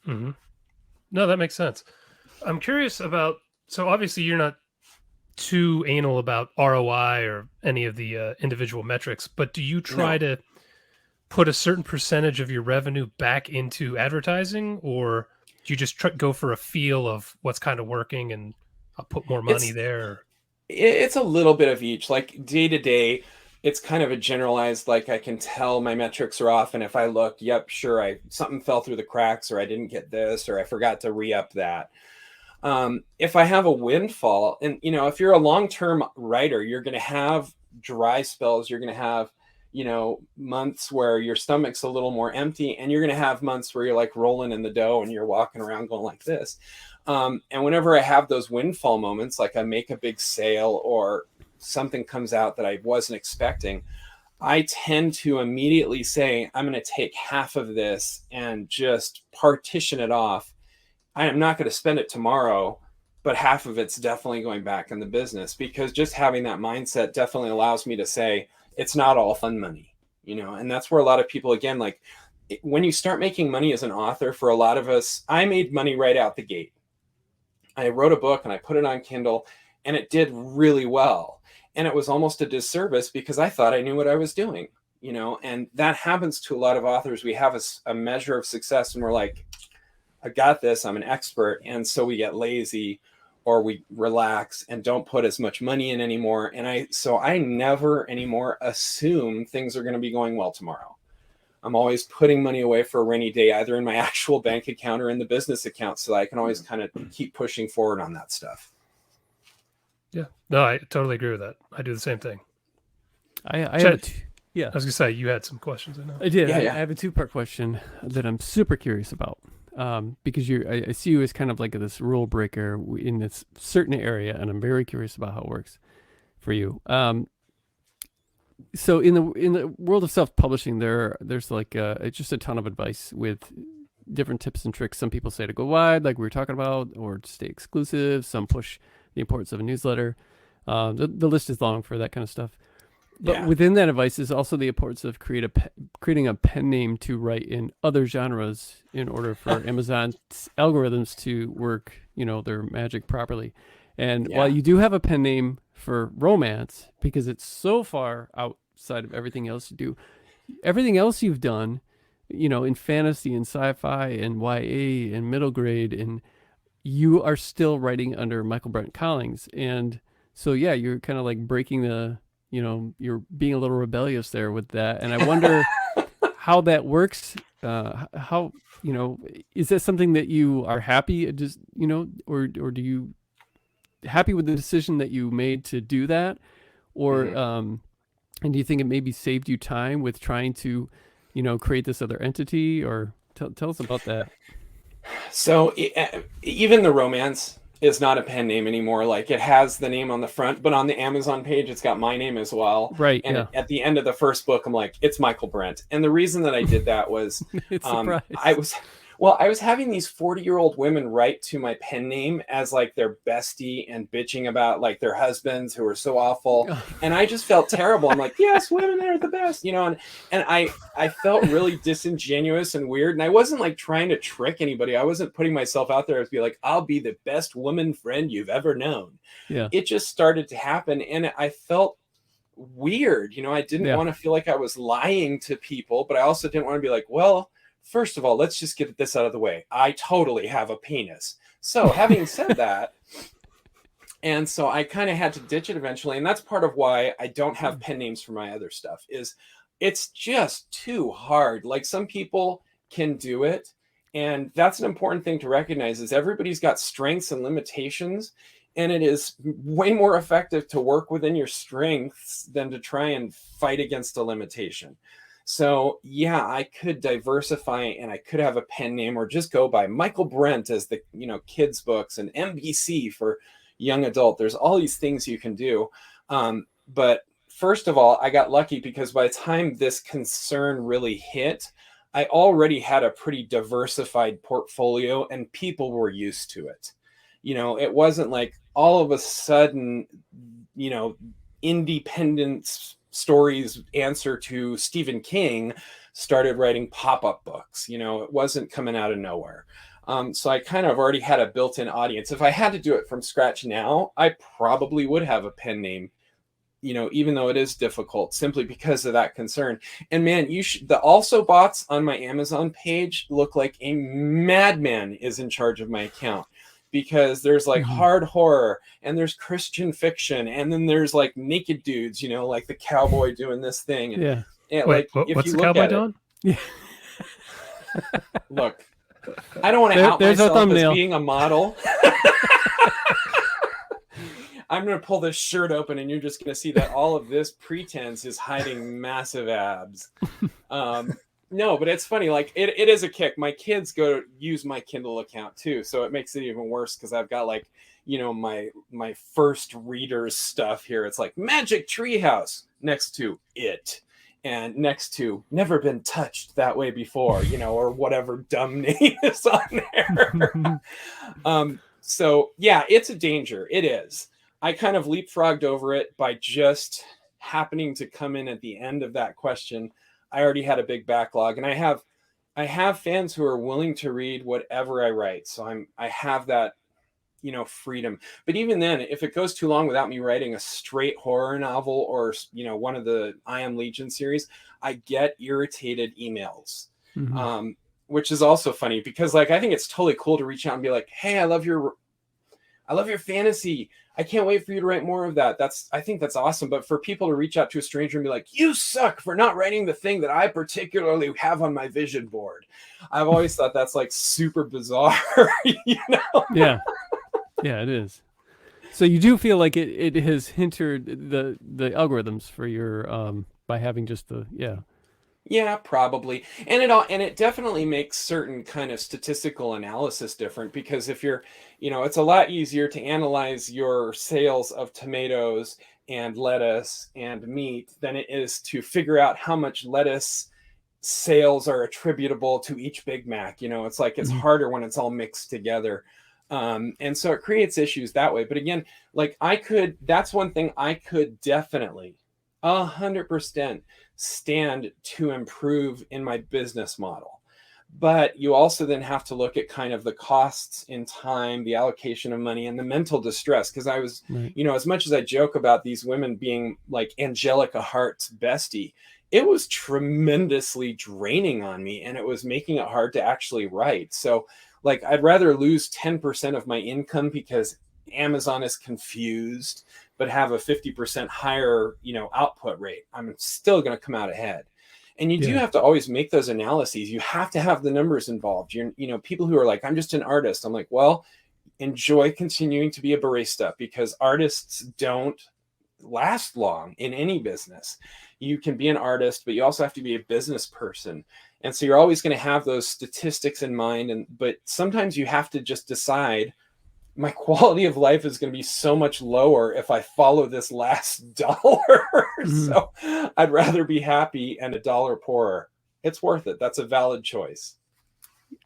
Mm-hmm. No, that makes sense. I'm curious about, so obviously you're not too anal about ROI or any of the individual metrics, but do you try to put a certain percentage of your revenue back into advertising, or do you just go for a feel of what's kind of working and I'll put more money there? It's a little bit of each. Day to day, it's kind of a generalized, I can tell my metrics are off. And if I look, yep, sure, something fell through the cracks, or I didn't get this, or I forgot to re-up that. If I have a windfall, and, if you're a long-term writer, you're going to have dry spells. You're going to have, months where your stomach's a little more empty, and you're going to have months where you're rolling in the dough and you're walking around going like this. And whenever I have those windfall moments, I make a big sale or something comes out that I wasn't expecting, I tend to immediately say, I'm going to take half of this and just partition it off. I am not going to spend it tomorrow, but half of it's definitely going back in the business, because just having that mindset definitely allows me to say, it's not all fun money, and that's where a lot of people, again, when you start making money as an author, for a lot of us, I made money right out the gate. I wrote a book and I put it on Kindle and it did really well. And it was almost a disservice because I thought I knew what I was doing, and that happens to a lot of authors. We have a measure of success and we're like, I got this, I'm an expert. And so we get lazy, or we relax and don't put as much money in anymore. And I never anymore assume things are going to be going well tomorrow. I'm always putting money away for a rainy day, either in my actual bank account or in the business account, so that I can always kind of keep pushing forward on that stuff. Yeah, no, I totally agree with that. I do the same thing. I was going to say, you had some questions. I know. I did. Yeah, I have a 2-part question that I'm super curious about. Because I see you as kind of like this rule breaker in this certain area, and I'm very curious about how it works for you. So in the world of self-publishing, there's just a ton of advice with different tips and tricks. Some people say to go wide, like we were talking about, or to stay exclusive. Some push the importance of a newsletter. The list is long for that kind of stuff. But within that advice is also the importance of creating a pen name to write in other genres in order for Amazon's algorithms to work, their magic properly. And while you do have a pen name for romance, because it's so far outside of everything else you do, everything else you've done, in fantasy and sci-fi and YA and middle grade, and you are still writing under Michaelbrent Collings. And so, you're kind of like breaking you're being a little rebellious there with that. And I wonder how that works. How, is that something that you are happy just, or do you happy with the decision that you made to do that? Or, and do you think it maybe saved you time with trying to, create this other entity? Or tell us about that. So even the romance is not a pen name anymore. Like, it has the name on the front, but on the Amazon page, it's got my name as well. Right. And at the end of the first book, I'm like, it's Michaelbrent. And the reason that I did that was I was having these 40-year-old women write to my pen name as like their bestie and bitching about like their husbands who are so awful. And I just felt terrible. I'm like, yes, women are the best, and I felt really disingenuous and weird. And I wasn't like trying to trick anybody. I wasn't putting myself out there to be like, I'll be the best woman friend you've ever known. Yeah. It just started to happen. And I felt weird. I didn't want to feel like I was lying to people, but I also didn't want to be like, well, first of all, let's just get this out of the way. I totally have a penis. So having said that, and so I kind of had to ditch it eventually. And that's part of why I don't have pen names for my other stuff, is it's just too hard. Like, some people can do it. And that's an important thing to recognize, is everybody's got strengths and limitations. And it is way more effective to work within your strengths than to try and fight against a limitation. So I could diversify, and I could have a pen name, or just go by Michaelbrent as the, kids books, and MBC for young adult. There's all these things you can do. But first of all, I got lucky because by the time this concern really hit, I already had a pretty diversified portfolio and people were used to it. It wasn't like all of a sudden, independent stories answer to Stephen King started writing pop-up books. It wasn't coming out of nowhere. So I kind of already had a built-in audience. If I had to do it from scratch now, I probably would have a pen name, even though it is difficult, simply because of that concern. And man, the also bots on my Amazon page look like a madman is in charge of my account. Because there's like hard horror, and there's Christian fiction, and then there's like naked dudes, like the cowboy doing this thing. And, Wait, what's the cowboy doing? Yeah. Look, I don't want to out myself as being a model. I'm going to pull this shirt open, and you're just going to see that all of this pretense is hiding massive abs. No, but it's funny. Like, it is a kick. My kids go use my Kindle account too, so it makes it even worse because I've got like, my first readers stuff here. It's like Magic Treehouse next to it, and next to Never Been Touched That Way Before, or whatever dumb name is on there. So it's a danger. It is. I kind of leapfrogged over it by just happening to come in at the end of that question. I already had a big backlog, and I have fans who are willing to read whatever I write. So I have that, freedom. But even then, if it goes too long without me writing a straight horror novel or, one of the I Am Legion series, I get irritated emails, which is also funny because like, I think it's totally cool to reach out and be like, hey, I love your fantasy. I can't wait for you to write more of that. I think that's awesome. But for people to reach out to a stranger and be like, you suck for not writing the thing that I particularly have on my vision board. I've always thought that's like super bizarre, Yeah. Yeah, it is. So you do feel like it has hindered the algorithms for your, by having just Yeah, probably. And it definitely makes certain kind of statistical analysis different because if you're, it's a lot easier to analyze your sales of tomatoes and lettuce and meat than it is to figure out how much lettuce sales are attributable to each Big Mac. It's like it's harder when it's all mixed together. And so it creates issues that way. But again, like that's one thing I could definitely 100% stand to improve in my business model. But you also then have to look at kind of the costs in time, the allocation of money, and the mental distress. Because I was, Right. as much as I joke about these women being like Angelica Hart's bestie, it was tremendously draining on me, and it was making it hard to actually write. So, like, I'd rather lose 10% of my income because Amazon is confused, but have a 50% higher, output rate. I'm still going to come out ahead. And you do Yeah. have to always make those analyses. You have to have the numbers involved. People who are like, I'm just an artist. I'm like, well, enjoy continuing to be a barista, because artists don't last long in any business. You can be an artist, but you also have to be a business person. And so you're always going to have those statistics in mind. But sometimes you have to just decide, my quality of life is going to be so much lower if I follow this last dollar. So I'd rather be happy and a dollar poorer. It's worth it. That's a valid choice.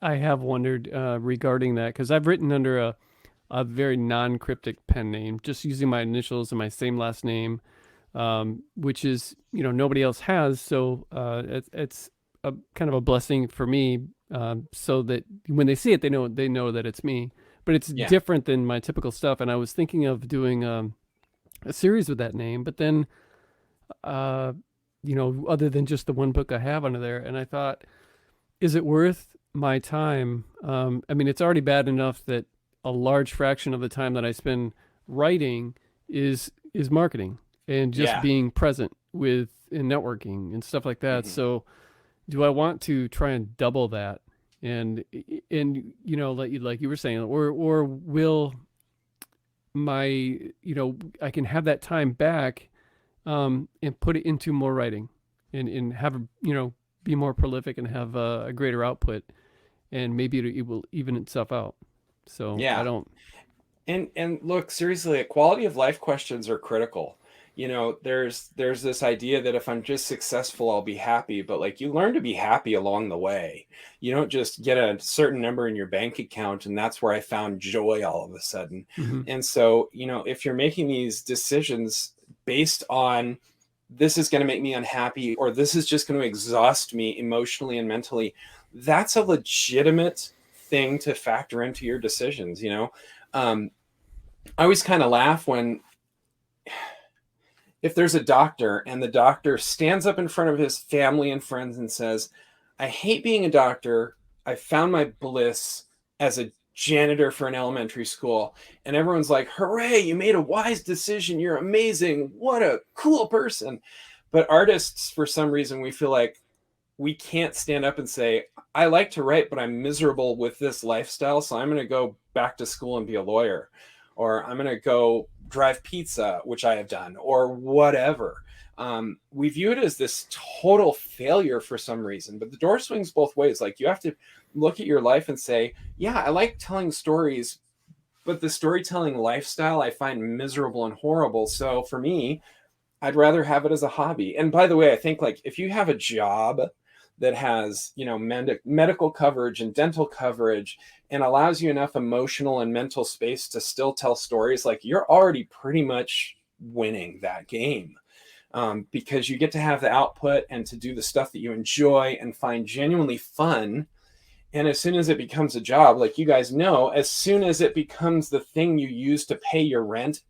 I have wondered regarding that, because I've written under a very non-cryptic pen name, just using my initials and my same last name, which is, nobody else has. So it's a kind of a blessing for me, so that when they see it, they know that it's me. But it's different than my typical stuff. And I was thinking of doing a series with that name, but then, other than just the one book I have under there, and I thought, is it worth my time? I mean, it's already bad enough that a large fraction of the time that I spend writing is marketing and just being present with and networking and stuff like that. So do I want to try and double that? And like you were saying, or will my, I can have that time back, and put it into more writing and have, be more prolific and have a greater output, and maybe it will even itself out. So I don't. And look, seriously, quality of life questions are critical. There's this idea that if I'm just successful, I'll be happy. But like, you learn to be happy along the way. You don't just get a certain number in your bank account and that's where I found joy all of a sudden. And so, if you're making these decisions based on, this is going to make me unhappy, or this is just going to exhaust me emotionally and mentally, that's a legitimate thing to factor into your decisions. I always kind of laugh if there's a doctor and the doctor stands up in front of his family and friends and says, I hate being a doctor. I found my bliss as a janitor for an elementary school. And everyone's like, hooray, you made a wise decision. You're amazing. What a cool person. But artists, for some reason, we feel like we can't stand up and say, I like to write, but I'm miserable with this lifestyle. So I'm going to go back to school and be a lawyer, or I'm going to go drive pizza, which I have done, or whatever. We view it as this total failure for some reason, but the door swings both ways. Like, you have to look at your life and say, yeah, I like telling stories, but the storytelling lifestyle I find miserable and horrible. So for me, I'd rather have it as a hobby. And by the way, I think, like, if you have a job that has, medical coverage and dental coverage and allows you enough emotional and mental space to still tell stories, like, you're already pretty much winning that game, because you get to have the output and to do the stuff that you enjoy and find genuinely fun. And as soon as it becomes a job, like you guys know, as soon as it becomes the thing you use to pay your rent,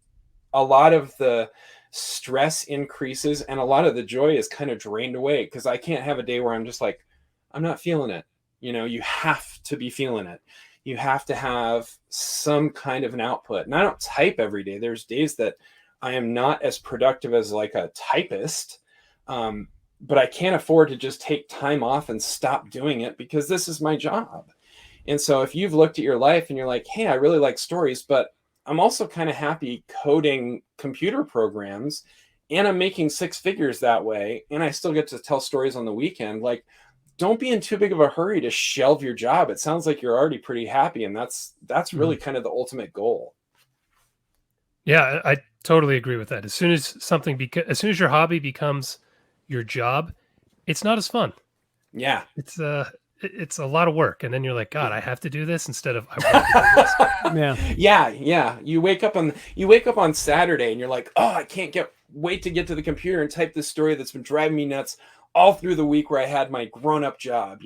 a lot of the stress increases and a lot of the joy is kind of drained away, because I can't have a day where I'm just like, I'm not feeling it. You have to be feeling it. You have to have some kind of an output. And I don't type every day. There's days that I am not as productive as like a typist, but I can't afford to just take time off and stop doing it, because this is my job. And so if you've looked at your life and you're like, hey, I really like stories, but I'm also kind of happy coding computer programs, and I'm making 6 figures that way, and I still get to tell stories on the weekend, like, don't be in too big of a hurry to shelve your job. It sounds like you're already pretty happy, and that's really kind of the ultimate goal. Yeah, I totally agree with that. As soon as your hobby becomes your job, it's not as fun. Yeah. It's it's a lot of work. And then you're like, God, I have to do this instead of I want to do this. Yeah. You wake up on Saturday and you're like, oh, I can't wait to get to the computer and type this story that's been driving me nuts all through the week where I had my grown-up job,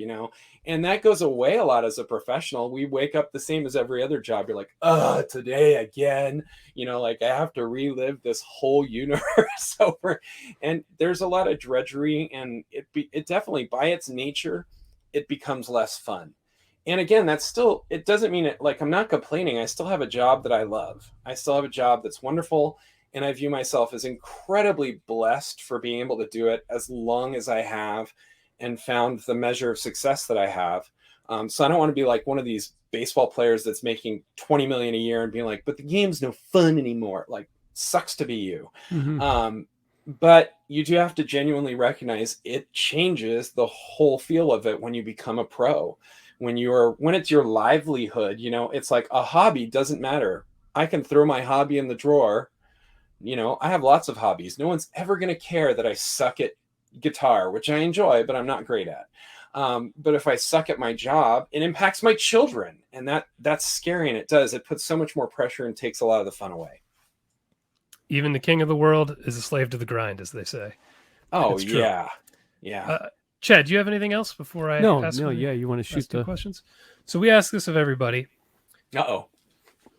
and that goes away a lot as a professional. We wake up the same as every other job. You're like, today again, like I have to relive this whole universe over. And there's a lot of drudgery, and it definitely, by its nature, it becomes less fun. And again, it doesn't mean it, like, I'm not complaining. I still have a job that I love. I still have a job that's wonderful. And I view myself as incredibly blessed for being able to do it as long as I have and found the measure of success that I have. So I don't want to be like one of these baseball players that's making $20 million a year and being like, but the game's no fun anymore. Like, sucks to be you. Mm-hmm. But you do have to genuinely recognize it changes the whole feel of it when you become a pro. When it's your livelihood, it's like a hobby doesn't matter. I can throw my hobby in the drawer. I have lots of hobbies. No one's ever going to care that I suck at guitar, which I enjoy, but I'm not great at. But if I suck at my job, it impacts my children. And that's scary. And it puts so much more pressure and takes a lot of the fun away. Even the king of the world is a slave to the grind, as they say. Oh, yeah. Yeah. Chad, do you have anything else before I ask you want to shoot the questions? So we ask this of everybody. Uh-oh.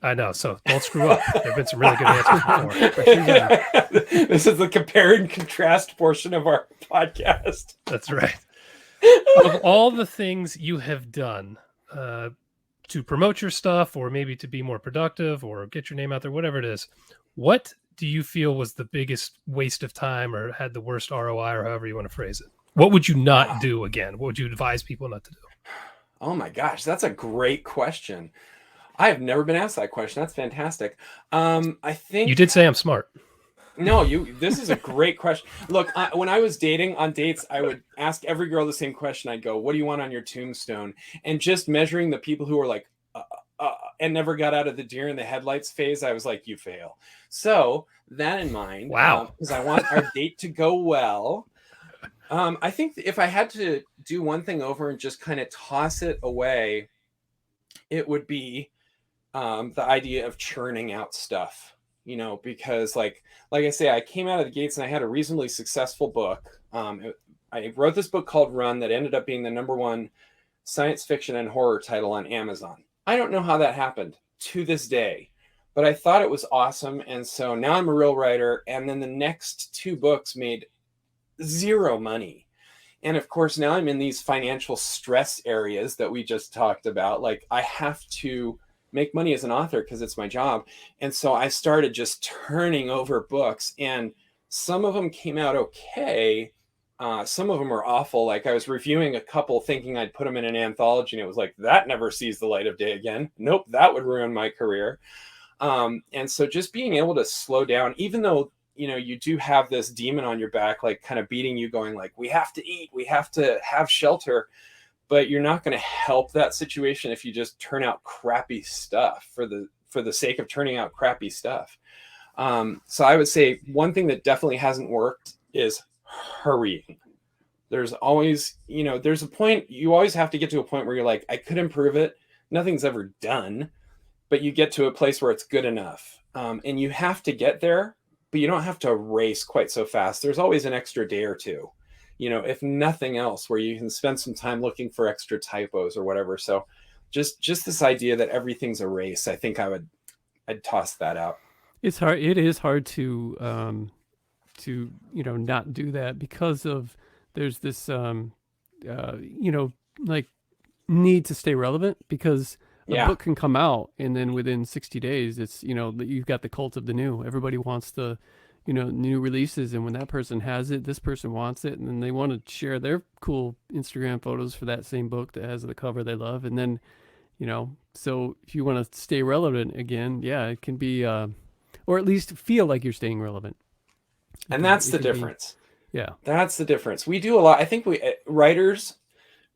I know, so don't screw up. There have been some really good answers before. This is the compare and contrast portion of our podcast. That's right. Of all the things you have done to promote your stuff, or maybe to be more productive or get your name out there, whatever it is, what do you feel was the biggest waste of time or had the worst ROI, or however you want to phrase it? What would you not do again? What would you advise people not to do? Oh my gosh, that's a great question. I have never been asked that question. That's fantastic. I think you did say I'm smart. No, this is a great question. Look, when I was dating on dates, I would ask every girl the same question. I'd go, what do you want on your tombstone? And just measuring the people who were like, and never got out of the deer in the headlights phase, I was like, you fail. So that in mind, wow, because I want our date to go well. I think if I had to do one thing over and just kind of toss it away, it would be the idea of churning out stuff, because like I say, I came out of the gates and I had a reasonably successful book. I wrote this book called Run that ended up being the #1 science fiction and horror title on Amazon. I don't know how that happened to this day, but I thought it was awesome. And so now I'm a real writer. And then the next 2 books made 0 money. And of course, now I'm in these financial stress areas that we just talked about. Like, I have to make money as an author because it's my job. And so I started just turning over books, and some of them came out okay. Some of them are awful. Like, I was reviewing a couple thinking I'd put them in an anthology, and it was like, that never sees the light of day again. Nope, that would ruin my career. And so just being able to slow down, even though, you do have this demon on your back, like kind of beating you, going like, we have to eat, we have to have shelter, but you're not going to help that situation if you just turn out crappy stuff for the sake of turning out crappy stuff. So I would say one thing that definitely hasn't worked is hurrying. There's always, there's a point, you always have to get to a point where you're like, I could improve it. Nothing's ever done, but you get to a place where it's good enough. And you have to get there, but you don't have to race quite so fast. There's always an extra day or two, if nothing else, where you can spend some time looking for extra typos or whatever. So just this idea that everything's a race, I think I'd toss that out. It's hard. It is hard to not do that, because of there's this like need to stay relevant, because a book can come out and then within 60 days it's you've got the cult of the new. Everybody wants the new releases, and when that person has it, this person wants it, and then they want to share their cool Instagram photos for that same book that has the cover they love. And then so if you want to stay relevant again, it can be or at least feel like you're staying relevant. And that's the difference. That's the difference. We do a lot. I think writers,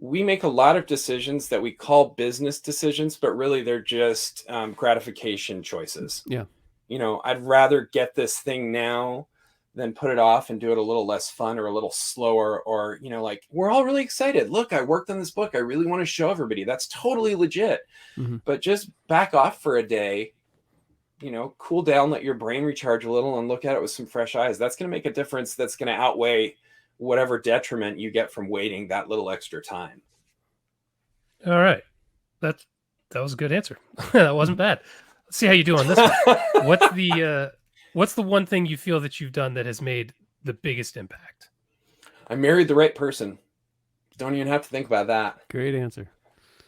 we make a lot of decisions that we call business decisions, but really they're just gratification choices. I'd rather get this thing now then put it off and do it a little less fun or a little slower, or, you know, like, we're all really excited. Look, I worked on this book. I really want to show everybody. That's totally legit. Mm-hmm. But just back off for a day, you know, cool down, let your brain recharge a little, and look at it with some fresh eyes. That's going to make a difference. That's going to outweigh whatever detriment you get from waiting that little extra time. All right. That was a good answer. That wasn't bad. Let's see how you do on this one. What's the one thing you feel that you've done that has made the biggest impact? I married the right person. Don't even have to think about that. Great answer.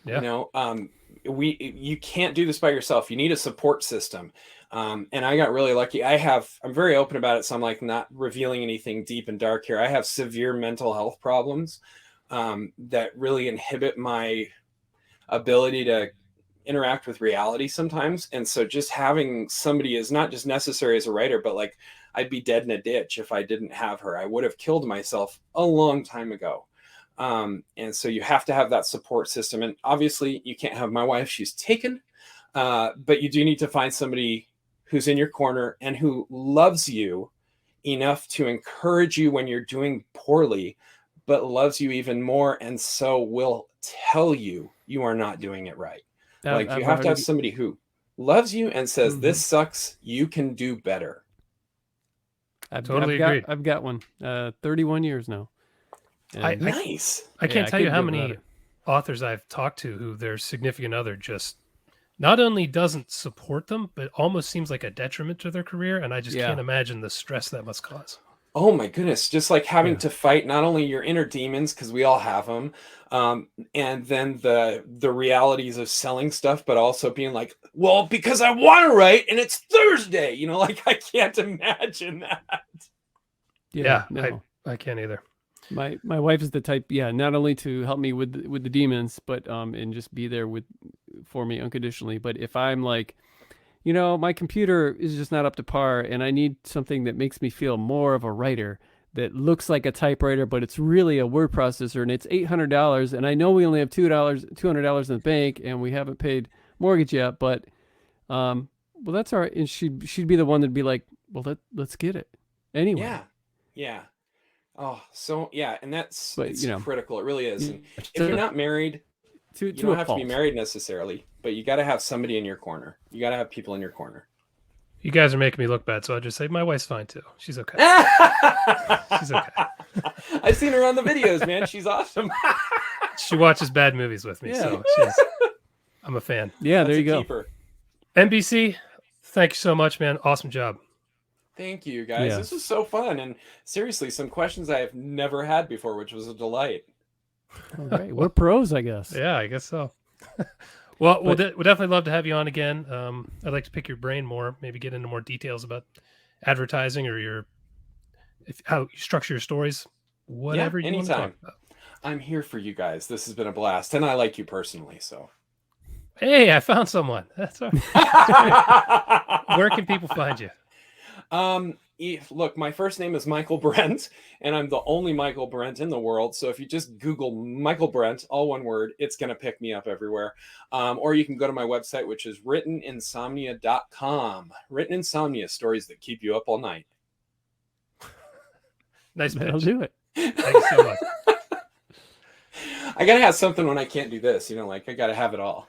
Yeah. You know, you can't do this by yourself. You need a support system. And I got really lucky. I'm very open about it. So I'm like not revealing anything deep and dark here. I have severe mental health problems that really inhibit my ability to interact with reality sometimes. And so just having somebody is not just necessary as a writer, but like, I'd be dead in a ditch if I didn't have her. I would have killed myself a long time ago. And so you have to have that support system. And obviously you can't have my wife, she's taken, but you do need to find somebody who's in your corner and who loves you enough to encourage you when you're doing poorly, but loves you even more. And so will tell you you are not doing it right. Like you have to have somebody who loves you and says, this sucks. You can do better. I've Totally agree. I've got one. 31 years now. Nice. I can't tell you how many authors I've talked to who their significant other just not only doesn't support them, but almost seems like a detriment to their career. And I just can't imagine the stress that must cause. Oh my goodness. Just like having to fight not only your inner demons, because we all have them, and then the realities of selling stuff, but also being like, well, because I want to write and it's Thursday, you know, like I can't imagine that. Yeah, no. I can't either. My wife is the type, not only to help me with the demons, but and just be there for me unconditionally. But if I'm like, you know, my computer is just not up to par and I need something that makes me feel more of a writer, that looks like a typewriter, but it's really a word processor and it's $800. And I know we only have $200 in the bank and we haven't paid mortgage yet, but, well, that's all right. And she'd be the one that'd be like, well, let's get it anyway. Yeah. Yeah. Oh, so yeah. And it's you know, critical. It really is. And if you're not married, you don't have to be married necessarily, but you got to have somebody in your corner. You got to have people in your corner. You guys are making me look bad, so I'll just say my wife's fine too. She's okay. She's okay. I've seen her on the videos, man. She's awesome. She watches bad movies with me, so I'm a fan. Yeah, there you go. Keeper. NBC, thank you so much, man. Awesome job. Thank you, guys. Yeah. This was so fun. And seriously, some questions I have never had before, which was a delight. All right. We're pros, I guess. Yeah, I guess so. Well, we'll definitely love to have you on again. I'd like to pick your brain more, maybe get into more details about advertising or how you structure your stories, whatever you want to talk about. I'm here for you guys. This has been a blast. And I like you personally, so. Hey, I found someone. That's all right. Where can people find you? Look, my first name is Michaelbrent, and I'm the only Michaelbrent in the world. So if you just Google Michaelbrent, all one word, it's going to pick me up everywhere. Or you can go to my website, which is writteninsomnia.com. Written Insomnia, stories that keep you up all night. Nice pitch. I'll do it. Thank you so much. I got to have something when I can't do this, you know, like I got to have it all.